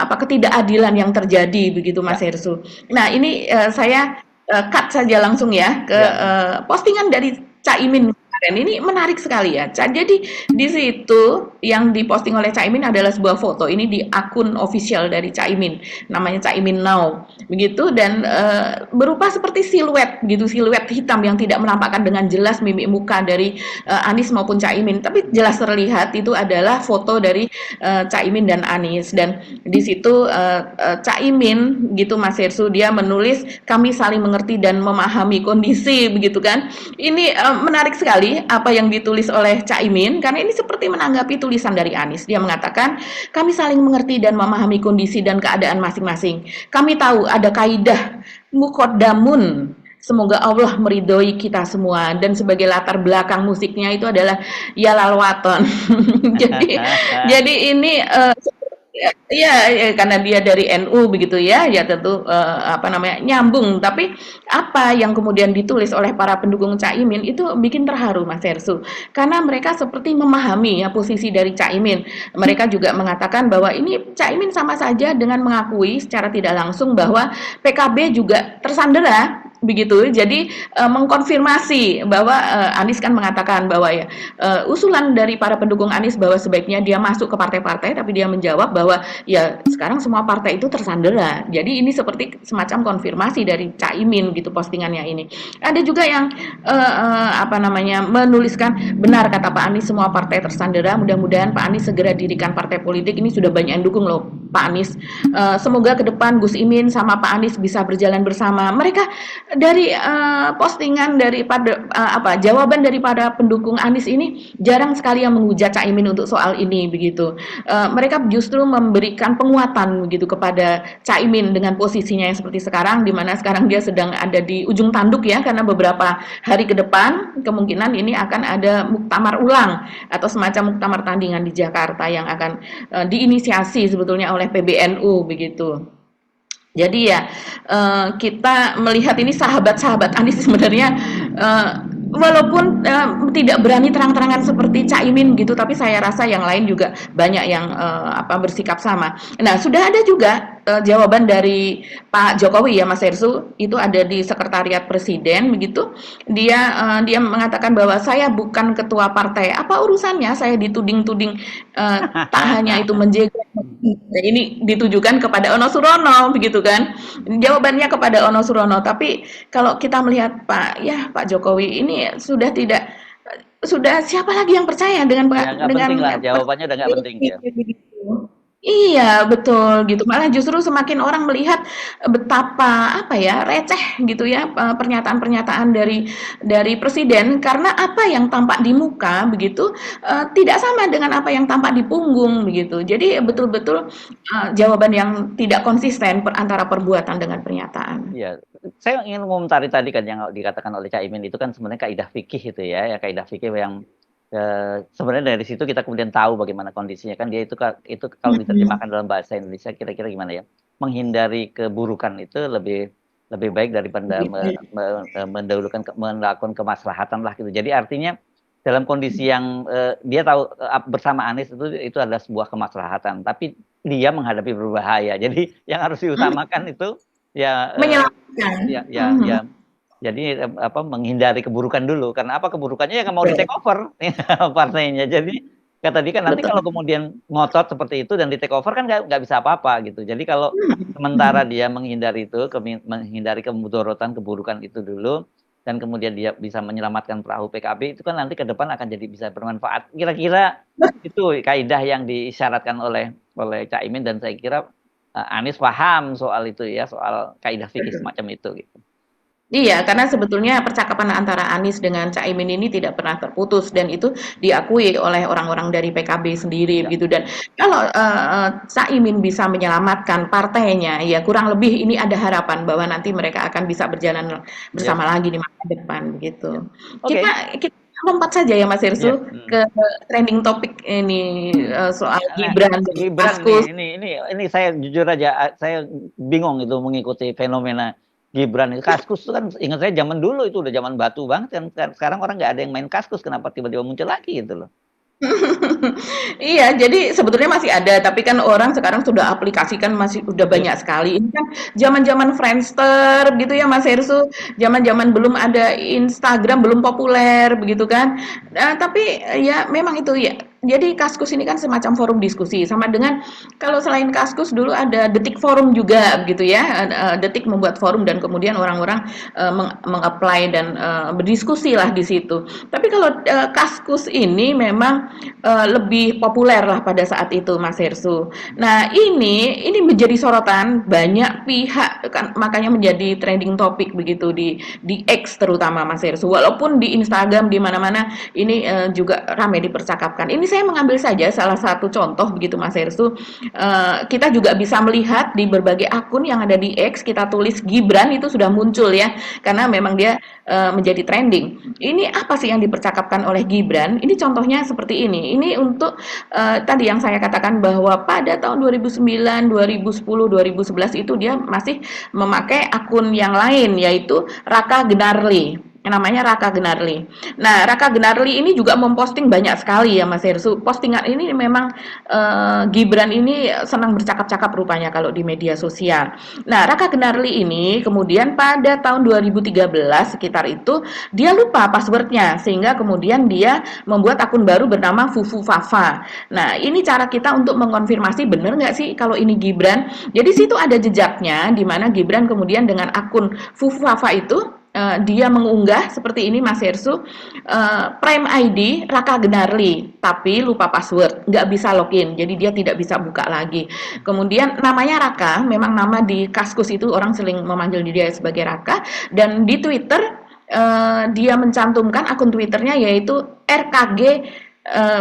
Speaker 2: apa, ketidakadilan yang terjadi begitu Mas
Speaker 1: Ya,
Speaker 2: Hersu. Nah ini saya cut saja langsung ya ke
Speaker 1: ya.
Speaker 2: postingan dari Caimin kemarin. Ini menarik sekali ya. Jadi di situ yang diposting oleh Caimin adalah sebuah foto. Ini di akun official dari Caimin, namanya Caimin Now, begitu. Dan berupa seperti siluet gitu, siluet hitam yang tidak menampakkan dengan jelas mimik muka dari Anies maupun Caimin. Tapi jelas terlihat itu adalah foto dari Caimin dan Anies. Dan di situ Caimin gitu Mas Hersu, dia menulis kami saling mengerti dan memahami kondisi begitu kan. Ini menarik sekali apa yang ditulis oleh Caimin karena ini seperti menanggapi tulisan dari Anies. Dia mengatakan, "Kami saling mengerti dan memahami kondisi dan keadaan masing-masing. Kami tahu ada kaidah muqaddamun. Semoga Allah meridhoi kita semua dan sebagai latar belakang musiknya itu adalah Yalal Waton." jadi ini iya, ya, karena dia dari NU begitu ya, ya tentu apa namanya nyambung. Tapi apa yang kemudian ditulis oleh para pendukung Caimin itu bikin terharu Mas Hersu, karena mereka seperti memahami ya posisi dari Caimin. Mereka juga mengatakan bahwa ini Caimin sama saja dengan mengakui secara tidak langsung bahwa PKB juga tersandera begitu. Jadi mengkonfirmasi bahwa Anies kan mengatakan bahwa ya usulan dari para pendukung Anies bahwa sebaiknya dia masuk ke partai-partai, tapi dia menjawab bahwa ya sekarang semua partai itu tersandera. Jadi ini seperti semacam konfirmasi dari Caimin gitu postingannya ini. Ada juga yang apa namanya menuliskan benar kata Pak Anies semua partai tersandera. Mudah-mudahan Pak Anies segera dirikan partai politik. Ini sudah banyak yang dukung loh Pak Anies. Semoga ke depan Gus Imin sama Pak Anies bisa berjalan bersama. Mereka dari postingan daripada apa jawaban daripada pendukung Anies ini jarang sekali yang menghujat Caimin untuk soal ini begitu. Mereka justru memberikan penguatan begitu kepada Caimin dengan posisinya yang seperti sekarang, di mana sekarang dia sedang ada di ujung tanduk ya, karena beberapa hari ke depan kemungkinan ini akan ada muktamar ulang atau semacam muktamar tandingan di Jakarta yang akan diinisiasi sebetulnya oleh PBNU begitu. Jadi ya kita melihat ini sahabat-sahabat Anies sebenarnya eh, walaupun tidak berani terang-terangan seperti Caimin gitu, tapi saya rasa yang lain juga banyak yang apa bersikap sama. Nah, sudah ada juga jawaban dari Pak Jokowi ya Mas Hersu, itu ada di Sekretariat Presiden begitu. Dia mengatakan bahwa saya bukan ketua partai. Apa urusannya saya dituding-tuding tak hanya itu menjegal. Nah, ini ditujukan kepada Ono Surono begitu kan. Jawabannya kepada Ono Surono, tapi kalau kita melihat Pak Jokowi ini sudah siapa lagi yang percaya dengan
Speaker 1: Ya nggak
Speaker 2: dengan
Speaker 1: penting lah, jawabannya udah nggak penting ya.
Speaker 2: Iya, betul gitu. Malah justru semakin orang melihat betapa apa ya, receh gitu ya pernyataan-pernyataan dari presiden karena apa yang tampak di muka begitu tidak sama dengan apa yang tampak di punggung begitu. Jadi betul-betul jawaban yang tidak konsisten antara perbuatan dengan pernyataan.
Speaker 1: Iya, saya ingin mengomentari tadi kan yang dikatakan oleh Caimin itu kan sebenarnya kaidah fikih itu ya kaidah fikih yang sebenarnya dari situ kita kemudian tahu bagaimana kondisinya kan dia itu kalau
Speaker 2: Mhm.
Speaker 1: diterjemahkan dalam bahasa Indonesia kira-kira gimana ya? Menghindari keburukan itu lebih lebih baik daripada mendahulukan melakukan kemaslahatan lah gitu. Jadi artinya dalam kondisi yang dia tahu bersama Anies itu adalah sebuah kemaslahatan, tapi dia menghadapi berbahaya. Jadi yang harus diutamakan itu ya
Speaker 2: Menyelamatkan.
Speaker 1: ya jadi menghindari keburukan dulu. Karena apa, keburukannya ya nggak mau di take over partainya. Jadi tadi kan nanti kalau kemudian ngotot seperti itu dan di take over kan nggak bisa apa-apa gitu. Jadi kalau sementara dia menghindari itu, menghindari kemudorotan, keburukan itu dulu, dan kemudian dia bisa menyelamatkan perahu PKB, itu kan nanti ke depan akan jadi bisa bermanfaat. Kira-kira itu kaidah yang diisyaratkan oleh Cak Imin, dan saya kira Anies paham soal itu ya, soal kaidah fikih semacam itu gitu.
Speaker 2: Iya, karena sebetulnya percakapan antara Anies dengan Cak Imin ini tidak pernah terputus, dan itu diakui oleh orang-orang dari PKB sendiri begitu. Dan kalau Cak Imin bisa menyelamatkan partainya, ya kurang lebih ini ada harapan bahwa nanti mereka akan bisa berjalan bersama lagi di masa depan begitu. Kita lompat saja ya Mas Hersu ke trending topik ini soal Gibran dan Kaskus.
Speaker 1: Ini saya jujur aja, saya bingung itu mengikuti fenomena Gibran. Kaskus itu kan ingat saya zaman dulu itu udah zaman batu banget kan. Sekarang orang nggak ada yang main kaskus, kenapa tiba-tiba muncul lagi gitu loh.
Speaker 2: Iya, jadi sebetulnya masih ada, tapi kan orang sekarang sudah aplikasikan masih udah banyak sekali. Ini kan zaman-zaman Friendster gitu ya Mas Hersu, zaman-zaman belum ada Instagram, belum populer begitu kan. Tapi ya memang itu ya. Jadi Kaskus ini kan semacam forum diskusi, sama dengan kalau selain Kaskus dulu ada Detik Forum juga gitu ya. Detik membuat forum dan kemudian orang-orang meng-apply dan berdiskusi lah di situ. Tapi kalau Kaskus ini memang lebih populer lah pada saat itu Mas Hersu. Nah ini menjadi sorotan banyak pihak kan, makanya menjadi trending topik begitu di X terutama Mas Hersu. Walaupun di Instagram di mana-mana ini juga ramai dipercakapkan. Ini saya mengambil saja salah satu contoh begitu Mas Hersu. Kita juga bisa melihat di berbagai akun yang ada di X, kita tulis Gibran itu sudah muncul ya, karena memang dia menjadi trending. Ini apa sih yang dipercakapkan oleh Gibran? Ini contohnya seperti ini. Ini untuk tadi yang saya katakan bahwa pada tahun 2009, 2010, 2011 itu dia masih memakai akun yang lain, yaitu Raka Gunarli. Namanya Raka Gunarli. Nah, Raka Gunarli ini juga memposting banyak sekali ya Mas Hersu. Postingan ini memang Gibran ini senang bercakap-cakap rupanya kalau di media sosial. Nah, Raka Gunarli ini kemudian pada tahun 2013 sekitar itu dia lupa passwordnya, sehingga kemudian dia membuat akun baru bernama Fufu Fafa. Nah, ini cara kita untuk mengkonfirmasi benar nggak sih kalau ini Gibran. Jadi situ ada jejaknya, di mana Gibran kemudian dengan akun Fufu Fafa itu dia mengunggah seperti ini Mas Hersu, Prime ID Raka Gunarli, tapi lupa password, nggak bisa login, jadi dia tidak bisa buka lagi. Kemudian namanya Raka, memang nama di Kaskus itu orang sering memanggil dia sebagai Raka, dan di Twitter dia mencantumkan akun Twitternya yaitu RKG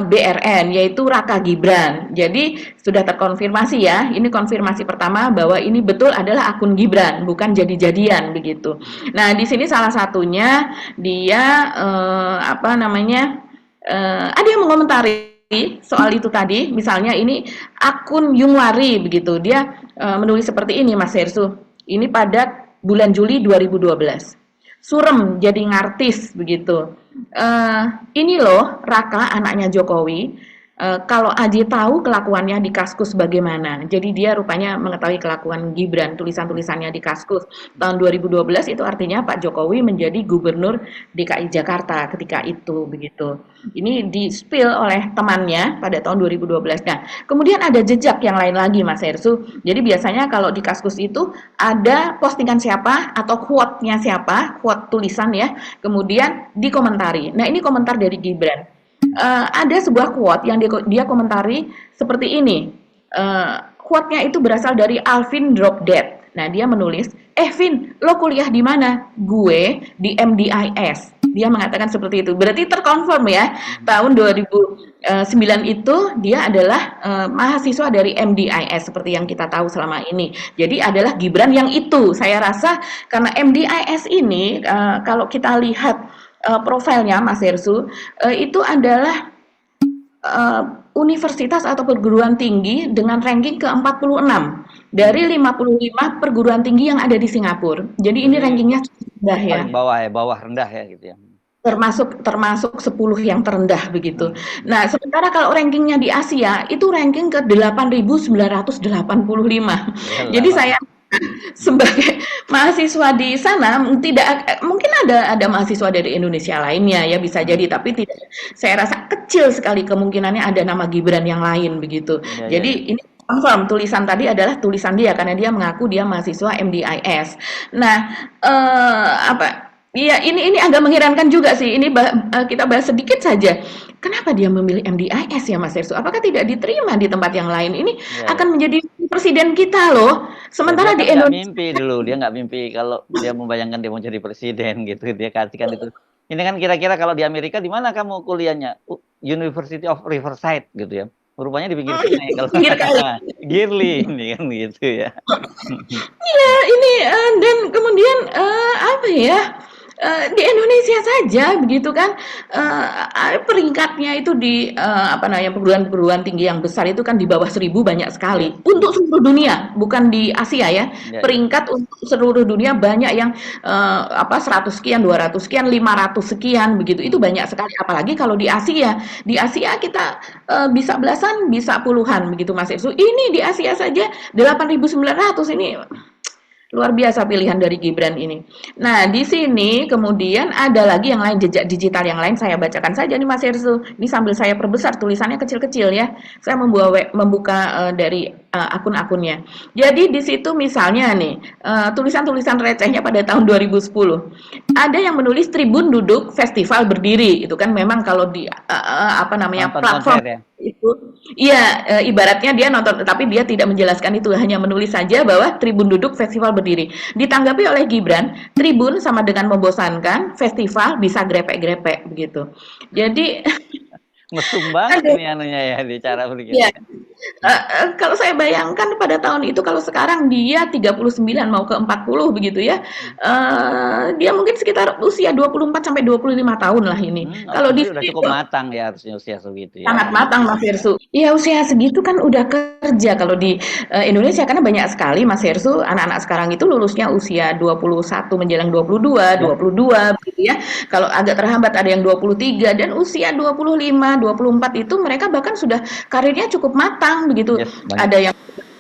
Speaker 2: BRN, yaitu Raka Gibran. Jadi sudah terkonfirmasi ya, ini konfirmasi pertama bahwa ini betul adalah akun Gibran, bukan jadi-jadian begitu. Nah di sini salah satunya dia ada yang mengomentari soal itu tadi, misalnya ini akun Yungwari begitu, dia menulis seperti ini Mas Hersu, ini pada bulan Juli 2012. Surem jadi ngartis begitu. Ini loh Raka anaknya Jokowi. Kalau Aji tahu kelakuannya di Kaskus bagaimana. Jadi dia rupanya mengetahui kelakuan Gibran, tulisan-tulisannya di Kaskus. Tahun 2012 itu artinya Pak Jokowi menjadi gubernur DKI Jakarta ketika itu begitu. Ini di-spill oleh temannya pada tahun 2012. Nah, kemudian ada jejak yang lain lagi Mas Hersu. Jadi biasanya kalau di Kaskus itu ada postingan siapa atau quote-nya siapa, quote tulisan ya, kemudian dikomentari. Nah, ini komentar dari Gibran. Ada sebuah quote yang dia komentari seperti ini. Quote-nya itu berasal dari Alvin Drop Dead. Nah, dia menulis, Vin, lo kuliah di mana? Gue di MDIS. Dia mengatakan seperti itu. Berarti terkonfirm ya, tahun 2009 itu dia adalah mahasiswa dari MDIS seperti yang kita tahu selama ini. Jadi adalah Gibran yang itu. Saya rasa karena MDIS ini kalau kita lihat profilnya Mas Hersu, itu adalah eee, universitas atau perguruan tinggi dengan ranking ke-46 dari 55 perguruan tinggi yang ada di Singapura. Jadi ini
Speaker 1: Berarti
Speaker 2: rankingnya cukup rendah ya.
Speaker 1: paling bawah ya, bawah rendah ya gitu ya.
Speaker 2: Termasuk 10 yang terendah begitu.
Speaker 1: Hmm.
Speaker 2: Nah, sementara kalau rankingnya di Asia itu ranking ke 8.985.
Speaker 1: Gila
Speaker 2: Jadi saya
Speaker 1: banget.
Speaker 2: sebagai mahasiswa di sana tidak mungkin ada mahasiswa dari Indonesia lainnya ya bisa
Speaker 1: Hmm.
Speaker 2: jadi tapi tidak saya rasa kecil sekali kemungkinannya ada nama Gibran yang lain begitu.
Speaker 1: Ya, ya, ya.
Speaker 2: Jadi ini confirm tulisan tadi adalah tulisan dia karena dia mengaku dia mahasiswa MDIS. Nah, apa iya, ini agak mengherankan juga sih. Ini kita bahas sedikit saja. Kenapa dia memilih MDIS ya Mas Ersu? Apakah tidak diterima di tempat yang lain? Ini
Speaker 1: Ya, ya.
Speaker 2: akan menjadi presiden kita loh.
Speaker 1: Ya, dia
Speaker 2: Sementara
Speaker 1: kan
Speaker 2: di
Speaker 1: nggak
Speaker 2: Indonesia
Speaker 1: mimpi dulu, dia nggak mimpi kalau dia membayangkan dia mau jadi presiden gitu, dia kasihkan itu. Ini kan kira-kira kalau di Amerika di mana kamu kuliahnya? University of Riverside gitu ya. Rupanya di pinggir sungai kalau
Speaker 2: pinggir kali.
Speaker 1: Girly ini kan gitu ya.
Speaker 2: Iya, ini dan kemudian apa ya? Di Indonesia saja begitu kan peringkatnya itu di apa namanya perguruan-perguruan tinggi yang besar itu kan di bawah 1.000 banyak sekali
Speaker 1: Yes.
Speaker 2: untuk seluruh dunia bukan di Asia ya
Speaker 1: Ya, ya.
Speaker 2: peringkat untuk seluruh dunia banyak yang apa 100 sekian 200 sekian 500 sekian begitu itu banyak sekali apalagi kalau di Asia kita bisa belasan bisa puluhan begitu Mas Irsu ini di Asia saja 8.900 ini luar biasa pilihan dari Gibran ini. Nah, di sini kemudian ada lagi yang lain jejak digital yang lain saya bacakan saja nih Mas Hersu. Ini sambil saya perbesar tulisannya kecil-kecil ya. Saya membuka dari akun-akunnya. Jadi di situ misalnya nih tulisan-tulisan recehnya pada tahun 2010. Ada yang menulis Tribun Duduk Festival Berdiri. Itu kan memang kalau di apa namanya
Speaker 1: Nonton
Speaker 2: platform
Speaker 1: konser ya.
Speaker 2: itu iya ibaratnya dia nonton tapi dia tidak menjelaskan itu hanya menulis saja bahwa Tribun Duduk Festival Berdiri ditanggapi oleh Gibran Tribun sama dengan membosankan festival bisa grepe-grepe begitu jadi
Speaker 1: Mesum banget
Speaker 2: ada
Speaker 1: ini anunya ya di cara
Speaker 2: ya
Speaker 1: berpikirnya.
Speaker 2: kalau saya bayangkan pada tahun itu kalau sekarang dia 39 mau ke 40 begitu ya. Dia mungkin sekitar usia 24 sampai 25 tahun lah ini.
Speaker 1: Oh,
Speaker 2: Kalau di
Speaker 1: berarti udah
Speaker 2: sini
Speaker 1: cukup matang ya harusnya usia segitu ya.
Speaker 2: sangat matang Mas Hersu. Iya usia segitu kan udah kerja kalau di Indonesia karena banyak sekali Mas Hersu anak-anak sekarang itu lulusnya usia 21 menjelang 22,
Speaker 1: Ya,
Speaker 2: 22 begitu ya. Kalau agak terhambat ada yang 23 dan usia 25, 24 itu mereka bahkan sudah karirnya cukup matang begitu.
Speaker 1: yes, banyak.
Speaker 2: Ada yang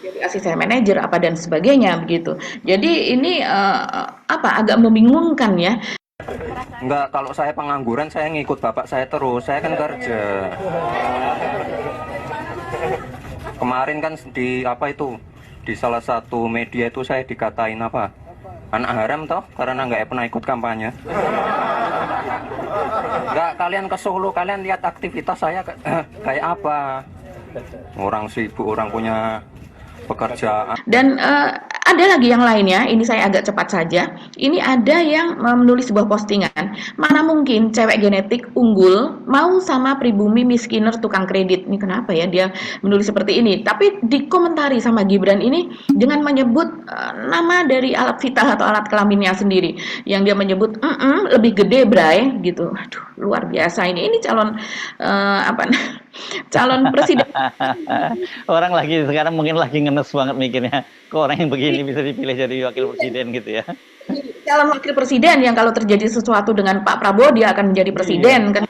Speaker 2: jadi asisten manajer apa dan sebagainya begitu. Jadi ini apa agak membingungkan ya.
Speaker 3: Enggak, kalau saya pengangguran saya ngikut bapak saya terus, saya kan kerja. Kemarin kan di apa itu, di salah satu media itu saya dikatain apa? Anak haram toh, karena nggak pernah ikut kampanye. Enggak, kalian ke Solo, kalian lihat aktivitas saya kayak apa? Orang sibuk, orang punya pekerjaan.
Speaker 2: Dan ada lagi yang lainnya, ini saya agak cepat saja. Ini ada yang menulis sebuah postingan, mana mungkin cewek genetik unggul mau sama pribumi miskiner tukang kredit. Ini kenapa ya dia menulis seperti ini? Tapi dikomentari sama Gibran ini dengan menyebut nama dari alat vital atau alat kelaminnya sendiri. Yang dia menyebut lebih gede bray gitu. Aduh, luar biasa ini. Ini calon apa calon presiden.
Speaker 1: Orang lagi sekarang mungkin lagi ngenes banget mikirnya, kok orang yang begini bisa dipilih jadi wakil presiden gitu ya.
Speaker 2: Calon wakil presiden yang kalau terjadi sesuatu dengan Pak Prabowo dia akan menjadi presiden kan.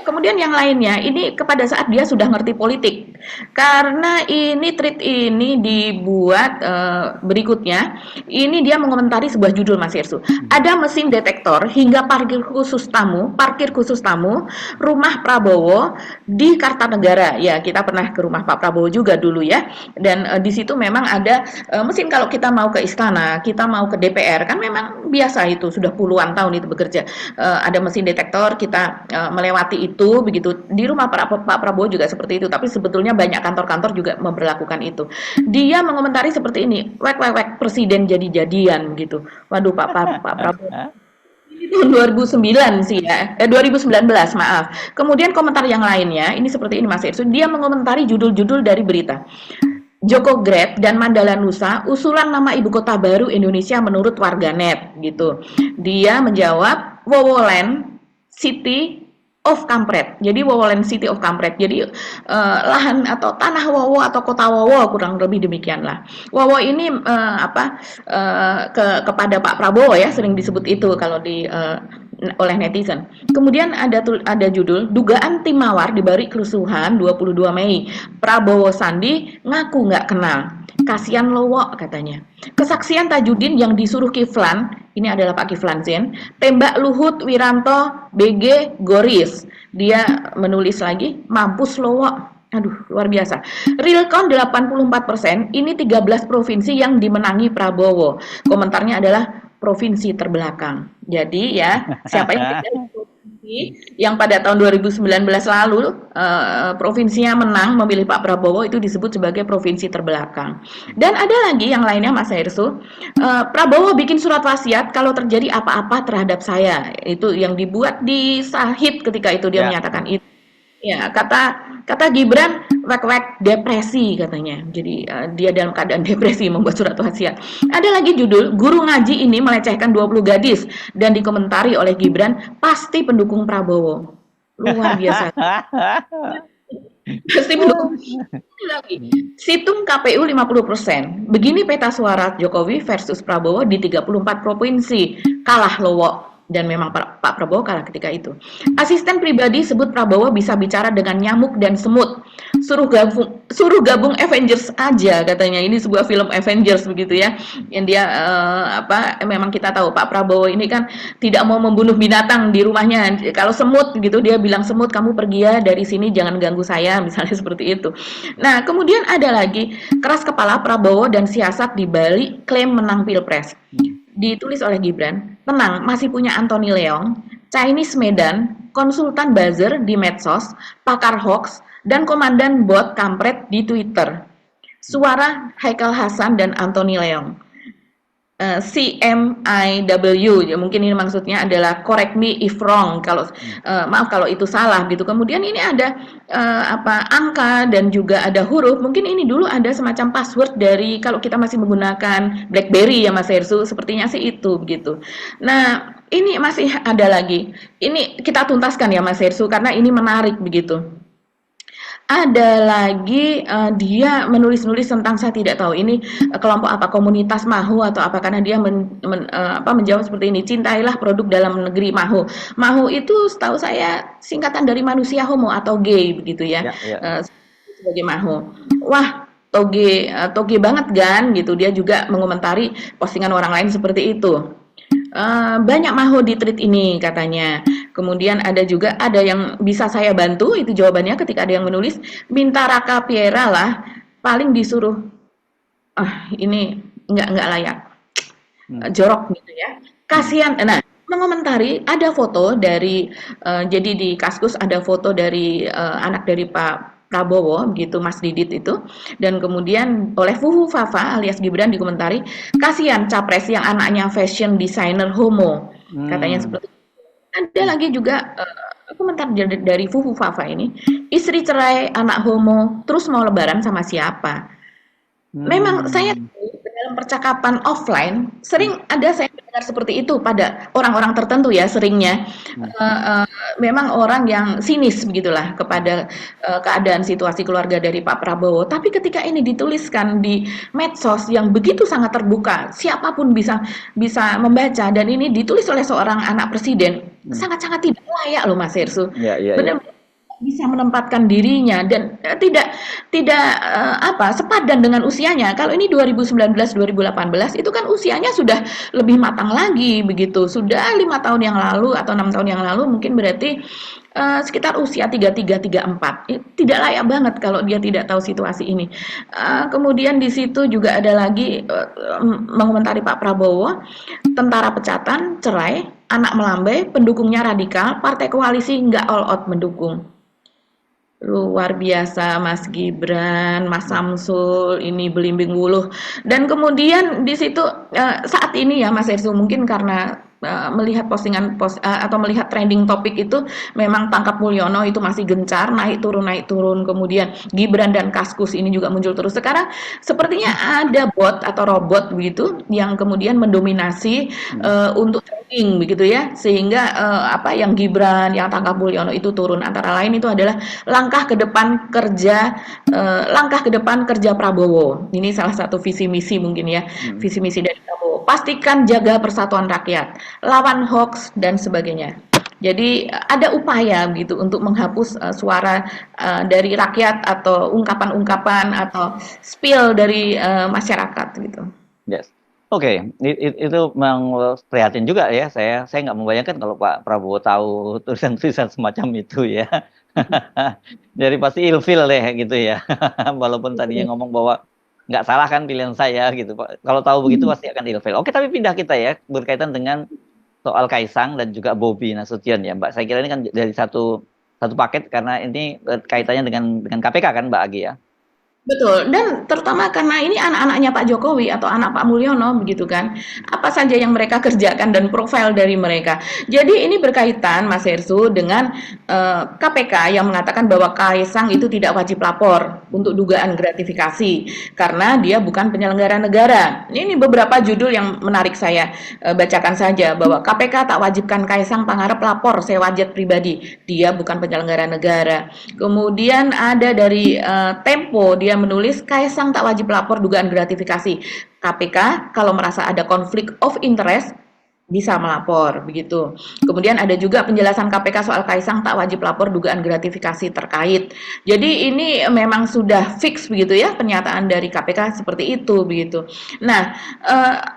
Speaker 2: Kemudian yang lainnya ini kepada saat dia sudah ngerti politik karena ini tweet ini dibuat berikutnya ini dia mengomentari sebuah judul Mas Irsu ada mesin detektor hingga parkir khusus tamu rumah Prabowo di Kartanegara ya kita pernah ke rumah Pak Prabowo juga dulu ya dan di situ memang ada mesin kalau kita mau ke istana kita mau ke DPR kan memang biasa itu sudah puluhan tahun itu bekerja ada mesin detektor kita melewati itu begitu di rumah Pak Prabowo juga seperti itu tapi sebetulnya banyak kantor-kantor juga memperlakukan itu dia mengomentari seperti ini wek presiden jadi-jadian gitu waduh Pak Prabowo ini tahun 2009 sih ya 2019 maaf kemudian komentar yang lainnya ini seperti ini Mas Irsu dia mengomentari judul-judul dari berita Joko Grab dan Mandala Nusa usulan nama ibu kota baru Indonesia menurut warganet gitu dia menjawab Wowoland City of Kampret. Jadi Wowoland City of Kampret. Jadi lahan atau tanah Wowo atau kota Wowo kurang lebih demikianlah. Wowo ini kepada Pak Prabowo ya sering disebut itu kalau oleh netizen. Kemudian ada judul dugaan tim mawar dibalik kerusuhan 22 Mei. Prabowo Sandi ngaku nggak kenal. Kasihan Lowo katanya. Kesaksian Tajudin yang disuruh Kiflan, ini adalah Pak Kiflan Zen, tembak Luhut Wiranto BG Goris. Dia menulis lagi, mampus Lowo. Aduh, luar biasa. Real count 84%, ini 13 provinsi yang dimenangi Prabowo. Komentarnya adalah provinsi terbelakang. Jadi ya, siapa yang tidak provinsi yang pada tahun 2019 lalu provinsinya menang memilih Pak Prabowo itu disebut sebagai provinsi terbelakang. Dan ada lagi yang lainnya Mas Hersu, Prabowo bikin surat wasiat kalau terjadi apa-apa terhadap saya. Itu yang dibuat di Sahid ketika itu dia menyatakan itu. Ya, kata Gibran wek-wek depresi katanya. Jadi dia dalam keadaan depresi membuat surat wasiat. Ada lagi judul guru ngaji ini melecehkan 20 gadis dan dikomentari oleh Gibran pasti pendukung Prabowo. Luar biasa. Pasti pendukung. Lagi. Situng KPU 50%. Begini peta suara Jokowi versus Prabowo di 34 provinsi. Kalah Lowo. Dan memang Pak Prabowo kalah ketika itu. Asisten pribadi sebut Prabowo bisa bicara dengan nyamuk dan semut. Suruh gabung Avengers aja katanya. Ini sebuah film Avengers begitu ya. Yang dia memang kita tahu Pak Prabowo ini kan tidak mau membunuh binatang di rumahnya. Kalau semut gitu dia bilang semut kamu pergi ya dari sini jangan ganggu saya misalnya seperti itu. Nah, kemudian ada lagi keras kepala Prabowo dan siasat di Bali klaim menang Pilpres. Ditulis oleh Gibran, tenang, masih punya Anthony Leong, Chinese Medan, konsultan buzzer di medsos, pakar hoax, dan komandan bot kampret di Twitter. Suara Haikal Hasan dan Anthony Leong. CMIW, ya mungkin ini maksudnya adalah correct me if wrong, kalau maaf kalau itu salah gitu. Kemudian ini ada angka dan juga ada huruf. Mungkin ini dulu ada semacam password dari kalau kita masih menggunakan BlackBerry ya Mas Hersu, sepertinya sih itu begitu. Nah, ini masih ada lagi. Ini kita tuntaskan ya Mas Hersu karena ini menarik begitu. Ada lagi dia menulis-nulis tentang saya tidak tahu ini kelompok apa komunitas Mahu atau apa karena dia menjawab seperti ini, cintailah produk dalam negeri Mahu. Mahu itu setahu saya singkatan dari manusia homo atau gay begitu ya. Sebagai Mahu. Wah, toge banget kan gitu. Dia juga mengomentari postingan orang lain seperti itu. Banyak Mahu di tweet ini katanya. Kemudian ada yang bisa saya bantu, itu jawabannya ketika ada yang menulis minta Raka Piera lah paling disuruh ini nggak layak jorok gitu ya, kasihan. Nah, mengomentari ada foto dari jadi di Kaskus ada foto dari anak dari Pak Prabowo gitu, Mas Didit itu, dan kemudian oleh Fufu Fafa alias Gibran dikomentari kasihan capres yang anaknya fashion designer homo katanya seperti itu. Ada lagi juga komentar dari Fufu Fafa ini, istri cerai anak homo terus mau lebaran sama siapa. Memang saya dalam percakapan offline sering ada saya mendengar seperti itu pada orang-orang tertentu ya seringnya memang orang yang sinis begitulah kepada keadaan situasi keluarga dari Pak Prabowo. Tapi ketika ini dituliskan di medsos yang begitu sangat terbuka, siapapun bisa membaca dan ini ditulis oleh seorang anak presiden, sangat-sangat tidak layak loh Mas Hersu. Benar-benar bisa menempatkan dirinya dan tidak sepadan dengan usianya. Kalau ini 2019-2018 itu kan usianya sudah lebih matang lagi begitu. Sudah 5 tahun yang lalu atau 6 tahun yang lalu mungkin berarti sekitar usia 33-34. Tidak layak banget kalau dia tidak tahu situasi ini. Kemudian di situ juga ada lagi mengomentari Pak Prabowo, tentara pecatan, cerai, anak melambai, pendukungnya radikal, partai koalisi nggak all out mendukung. Luar biasa Mas Gibran, Mas Samsul, ini belimbing wuluh. Dan kemudian di situ saat ini ya Mas Hersu mungkin karena melihat atau melihat trending topik itu memang Tangkap Mulyono itu masih gencar naik turun, kemudian Gibran dan Kaskus ini juga muncul terus. Sekarang sepertinya ada bot atau robot begitu yang kemudian mendominasi untuk trending begitu ya, sehingga yang Gibran, yang Tangkap Mulyono itu turun. Antara lain itu adalah langkah ke depan kerja Prabowo. Ini salah satu visi misi mungkin ya, visi misi dari Prabowo. Pastikan jaga persatuan rakyat, lawan hoax dan sebagainya. Jadi ada upaya gitu untuk menghapus suara dari rakyat atau ungkapan-ungkapan atau spill dari masyarakat gitu.
Speaker 1: Yes. Oke, itu memang prihatin juga ya. Saya nggak membayangkan kalau Pak Prabowo tahu tulisan-tulisan semacam itu ya. Jadi pasti ilfil deh gitu ya. Walaupun tadinya ngomong bahwa nggak salah kan pilihan saya gitu Pak. Kalau tahu begitu pasti akan ilfil. Oke, tapi pindah kita ya berkaitan dengan soal Kaisang dan juga Bobi Nasution ya Mbak. Saya kira ini kan dari satu paket karena ini kaitannya dengan KPK kan Mbak Agi ya.
Speaker 2: Betul, dan terutama karena ini anak-anaknya Pak Jokowi atau anak Pak Mulyono begitu kan. Apa saja yang mereka kerjakan dan profil dari mereka. Jadi ini berkaitan Mas Hersu dengan KPK yang mengatakan bahwa Kaisang itu tidak wajib lapor untuk dugaan gratifikasi karena dia bukan penyelenggara negara. Ini beberapa judul yang menarik saya bacakan saja bahwa KPK tak wajibkan Kaisang Pangarep lapor sewajib pribadi. Dia bukan penyelenggara negara. Kemudian ada dari Tempo, dia menulis Kaisang tak wajib lapor dugaan gratifikasi. KPK kalau merasa ada konflik of interest bisa melapor begitu. Kemudian ada juga penjelasan KPK soal Kaisang tak wajib lapor dugaan gratifikasi terkait. Jadi ini memang sudah fix begitu ya pernyataan dari KPK seperti itu begitu. Nah,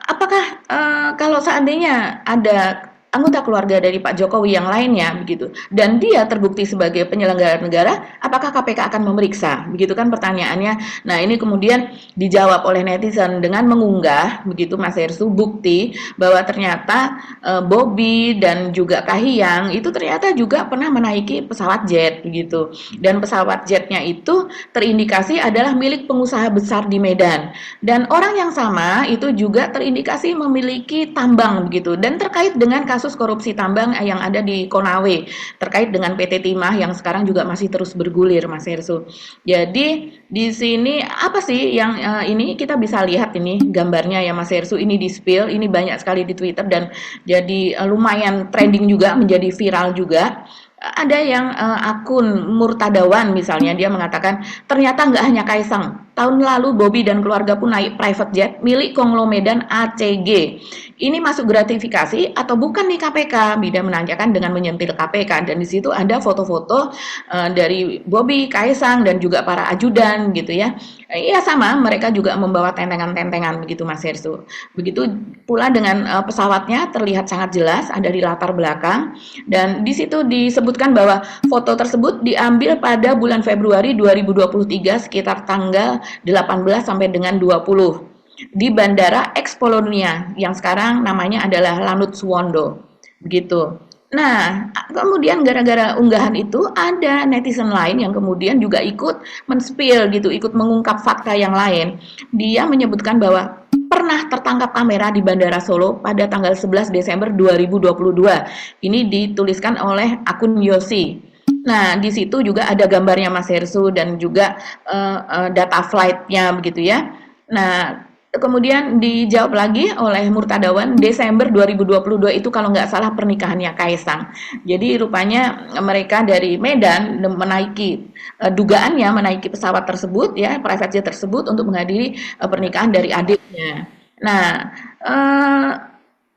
Speaker 2: apakah kalau seandainya ada anggota keluarga dari Pak Jokowi yang lainnya begitu dan dia terbukti sebagai penyelenggara negara, apakah KPK akan memeriksa? Begitu kan pertanyaannya. Nah, ini kemudian dijawab oleh netizen dengan mengunggah begitu Mas Hersu bukti bahwa ternyata Bobi dan juga Kahiyang itu ternyata juga pernah menaiki pesawat jet begitu. Dan pesawat jetnya itu terindikasi adalah milik pengusaha besar di Medan. Dan orang yang sama itu juga terindikasi memiliki tambang begitu dan terkait dengan kasus korupsi tambang yang ada di Konawe terkait dengan PT Timah yang sekarang juga masih terus bergulir Mas Hersu. Jadi di sini apa sih yang ini kita bisa lihat ini gambarnya ya Mas Hersu, ini di spill, ini banyak sekali di Twitter dan jadi lumayan trending juga, menjadi viral juga. Ada yang akun Murtadawan misalnya dia mengatakan ternyata nggak hanya Kaisang, tahun lalu Bobi dan keluarga pun naik private jet milik Konglo Medan ACG. Ini masuk gratifikasi atau bukan nih KPK? Bida menanyakan dengan menyentil KPK dan di situ ada foto-foto dari Bobi, Kaisang dan juga para ajudan gitu ya. Iya sama, mereka juga membawa tentengan-tentengan begitu Mas Hersu. Begitu pula dengan pesawatnya terlihat sangat jelas ada di latar belakang dan di situ disebutkan bahwa foto tersebut diambil pada bulan Februari 2023 sekitar tanggal 18 sampai dengan 20 di Bandara X Polonia yang sekarang namanya adalah Lanut Suwondo begitu. Nah, kemudian gara-gara unggahan itu ada netizen lain yang kemudian juga ikut men-spill gitu, ikut mengungkap fakta yang lain. Dia menyebutkan bahwa pernah tertangkap kamera di Bandara Solo pada tanggal 11 Desember 2022. Ini dituliskan oleh akun Yosi. Nah, di situ juga ada gambarnya Mas Hersu dan juga data flight-nya begitu ya. Nah, kemudian dijawab lagi oleh Murtadawan, Desember 2022 itu kalau nggak salah pernikahannya Kaisang. Jadi rupanya mereka dari Medan menaiki, dugaannya menaiki pesawat tersebut ya, private jet tersebut untuk menghadiri pernikahan dari adiknya. Nah,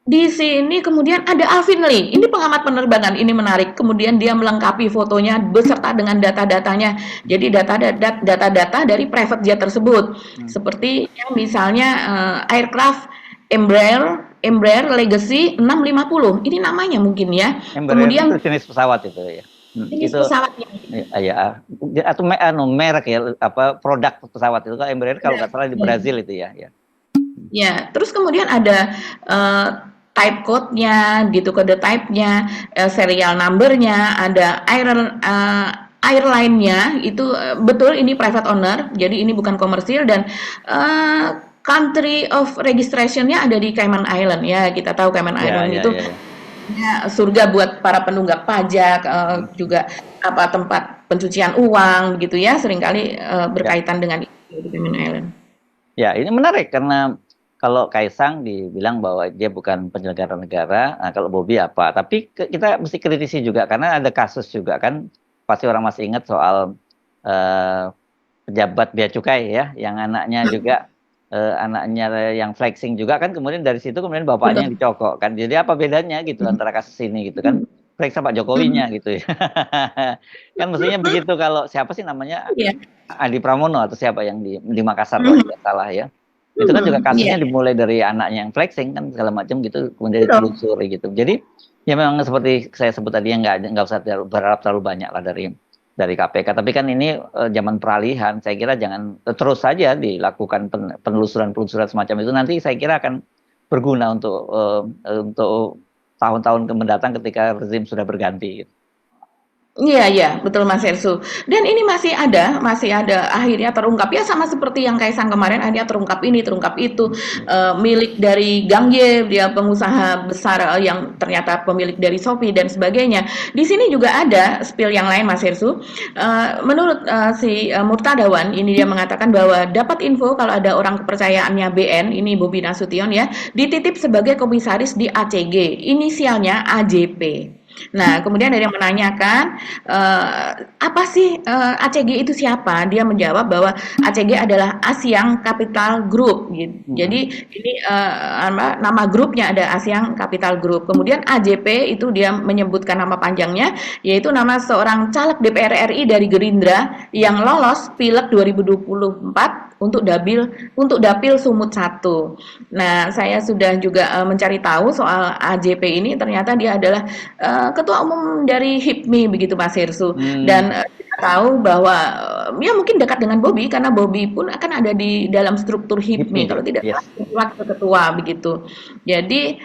Speaker 2: di sini kemudian ada Alvin Lee, ini pengamat penerbangan, ini menarik. Kemudian dia melengkapi fotonya beserta dengan data-datanya. Jadi data-data dari private jet tersebut, seperti yang misalnya aircraft Embraer Legacy 650. Ini namanya mungkin ya.
Speaker 1: Embraer
Speaker 2: Kemudian
Speaker 1: itu jenis pesawat itu ya.
Speaker 2: jenis
Speaker 1: Itu
Speaker 2: pesawatnya.
Speaker 1: ya atau merek ya produk pesawat itu kan Embraer kalau nggak salah di Brazil itu ya.
Speaker 2: Ya, terus kemudian ada type code-nya, gitu kode type-nya, serial number-nya, ada airline-nya, itu betul ini private owner, jadi ini bukan komersil dan country of registration-nya ada di Cayman Island ya. Kita tahu Cayman
Speaker 1: Ya,
Speaker 2: Island
Speaker 1: ya,
Speaker 2: itu
Speaker 1: ya, ya.
Speaker 2: surga buat para penunggak pajak, juga apa tempat pencucian uang gitu ya, seringkali
Speaker 1: Ya.
Speaker 2: berkaitan dengan itu di Cayman Island.
Speaker 1: Ya, ini menarik karena kalau Kaisang dibilang bahwa dia bukan penyelenggara negara, nah kalau Bobby apa? Tapi kita mesti kritisi juga karena ada kasus juga kan, pasti orang masih ingat soal pejabat bea cukai ya, yang anaknya juga anaknya yang flexing juga kan, kemudian dari situ kemudian bapaknya
Speaker 2: Betul.
Speaker 1: dicokok kan. Jadi apa bedanya gitu antara kasus ini gitu kan? Periksa Pak Jokowinya gitu ya. Kan mestinya begitu kalau siapa sih namanya
Speaker 2: Iya.
Speaker 1: Adi Pramono atau siapa yang di Makassar kalau tidak salah ya. Itu kan juga
Speaker 2: Iya.
Speaker 1: kasusnya dimulai dari anaknya yang flexing kan segala macam gitu, kemudian
Speaker 2: Betul.
Speaker 1: ditelusuri gitu. Jadi ya memang seperti saya sebut tadi ya nggak usah berharap terlalu banyak lah dari KPK. Tapi kan ini zaman peralihan, saya kira jangan terus saja dilakukan penelusuran semacam itu. Nanti saya kira akan berguna untuk tahun-tahun mendatang ketika rezim sudah berganti. Gitu.
Speaker 2: Iya, iya, betul Mas Ersu. Dan ini masih ada akhirnya terungkap ya sama seperti yang Kaisang kemarin akhirnya terungkap ini, terungkap itu milik dari Gang Y, dia pengusaha besar yang ternyata pemilik dari Shopee dan sebagainya. Di sini juga ada spill yang lain Mas Ersu. Menurut si Murtadawan ini dia mengatakan bahwa dapat info kalau ada orang kepercayaannya BN, ini Bobi Nasution ya, dititip sebagai komisaris di ACG, inisialnya AJP. Nah, kemudian ada yang menanyakan, apa sih ACG itu siapa? Dia menjawab bahwa ACG adalah Asyang Capital Group. Gitu. Jadi ini nama grupnya ada Asyang Capital Group. Kemudian AJP itu dia menyebutkan nama panjangnya, yaitu nama seorang caleg DPR RI dari Gerindra yang lolos Pileg 2024 untuk dapil Sumut 1. Nah, saya sudah juga mencari tahu soal AJP ini, ternyata dia adalah ketua umum dari HIPMI begitu Mas Hirsu. Dan kita tahu bahwa ya mungkin dekat dengan Bobi karena Bobi pun akan ada di dalam struktur HIPMI kalau tidak salah wakil ketua begitu. Jadi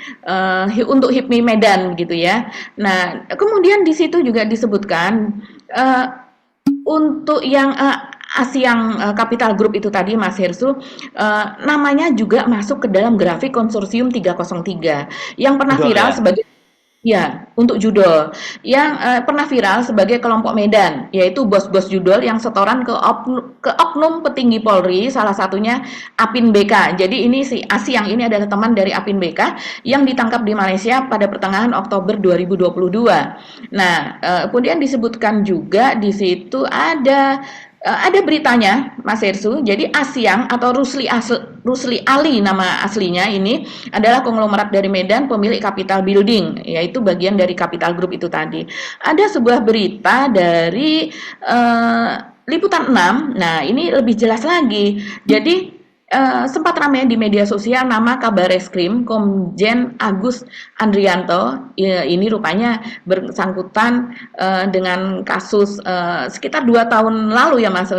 Speaker 2: untuk HIPMI Medan gitu ya. Nah, kemudian di situ juga disebutkan untuk yang Asyang Capital Group itu tadi Mas Hirsu, namanya juga masuk ke dalam grafik konsorsium 303 yang pernah viral sebagai untuk judul yang pernah viral sebagai kelompok Medan, yaitu bos-bos judul yang setoran ke oknum petinggi Polri, salah satunya Apin BK. Jadi ini si Asyang ini adalah teman dari Apin BK yang ditangkap di Malaysia pada pertengahan Oktober 2022. Nah, kemudian disebutkan juga di situ ada beritanya Mas Hersu. Jadi Asyang atau Rusli Ali nama aslinya ini adalah konglomerat dari Medan, pemilik Capital Building, yaitu bagian dari Capital Group itu tadi. Ada sebuah berita dari Liputan 6. Nah, ini lebih jelas lagi. Jadi sempat ramai di media sosial nama Kabareskrim Komjen Agus Andrianto. Ini rupanya bersangkutan dengan kasus sekitar 2 tahun lalu ya Mas,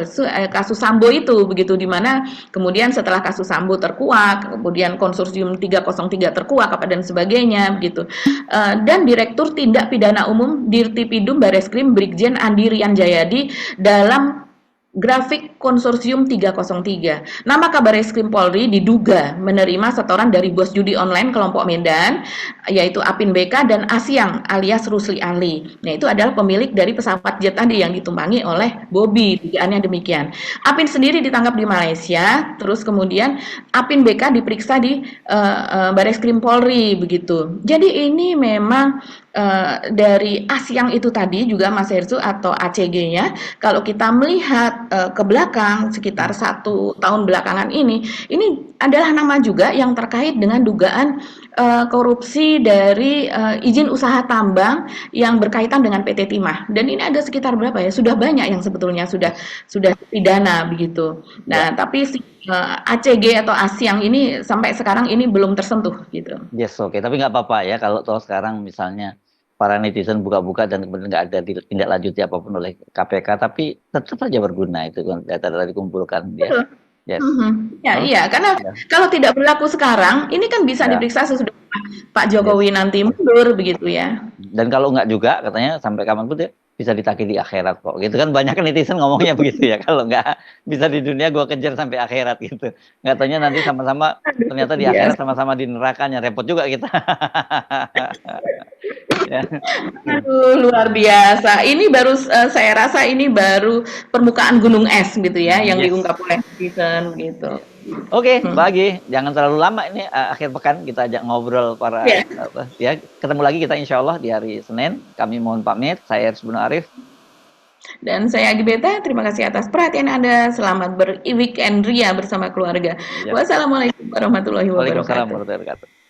Speaker 2: kasus Sambo itu begitu, di mana kemudian setelah kasus Sambo terkuak, kemudian konsorsium 303 terkuak dan sebagainya begitu. Dan Direktur Tindak Pidana Umum Dirtipidum Bareskrim Brigjen Andi Rian Jayadi dalam grafik konsorsium 303. Nama Kabareskrim Polri diduga menerima setoran dari bos judi online kelompok Medan, yaitu Apin BK dan Asyang alias Rusli Ali. Nah, itu adalah pemilik dari pesawat jet tadi yang ditumpangi oleh Bobi. Dugaannya demikian. Apin sendiri ditangkap di Malaysia, terus kemudian Apin BK diperiksa di Bareskrim Polri begitu. Jadi ini memang dari Asyang itu tadi juga Mas Hersu atau ACG-nya, kalau kita melihat ke belakang sekitar 1 tahun belakangan ini adalah nama juga yang terkait dengan dugaan korupsi dari izin usaha tambang yang berkaitan dengan PT Timah. Dan ini ada sekitar berapa ya? Sudah banyak yang sebetulnya sudah pidana begitu. Nah, tapi si ACG atau Asyang ini sampai sekarang ini belum tersentuh gitu.
Speaker 1: Yes, oke. Tapi nggak apa-apa ya kalau toh sekarang misalnya para netizen buka-buka dan kemudian nggak ada tindak lanjut apapun oleh KPK, tapi tetap saja berguna itu data-data dikumpulkan ya. Yes.
Speaker 2: Iya, karena kalau tidak berlaku sekarang, ini kan bisa diperiksa sesudah Pak Jokowi nanti mundur begitu ya.
Speaker 1: Dan kalau nggak juga katanya sampai kapan pun bisa ditagih di akhirat kok, gitu kan. Banyak kan netizen ngomongnya begitu ya, kalau nggak bisa di dunia gue kejar sampai akhirat gitu. Nggak taunya nanti sama-sama
Speaker 2: Aduh,
Speaker 1: ternyata di akhirat
Speaker 2: biasa.
Speaker 1: sama-sama di nerakanya, repot juga kita. Ya.
Speaker 2: Aduh, luar biasa. Ini baru saya rasa ini baru permukaan gunung es gitu ya yang
Speaker 1: Yes.
Speaker 2: diungkap oleh netizen gitu.
Speaker 1: Oke,
Speaker 2: Hmm.
Speaker 1: Mbak Agi, jangan terlalu lama ini akhir pekan kita ajak ngobrol para
Speaker 2: Ya.
Speaker 1: ya, ketemu lagi kita insya Allah di hari Senin. Kami mohon pamit. Saya Aris Buno Arif.
Speaker 2: Dan saya Agi Beta, terima kasih atas perhatian Anda. Selamat ber-weekend ria bersama keluarga.
Speaker 1: Ya.
Speaker 2: Wassalamualaikum warahmatullahi
Speaker 1: Waalaikumsalam
Speaker 2: wabarakatuh.
Speaker 1: warahmatullahi wabarakatuh.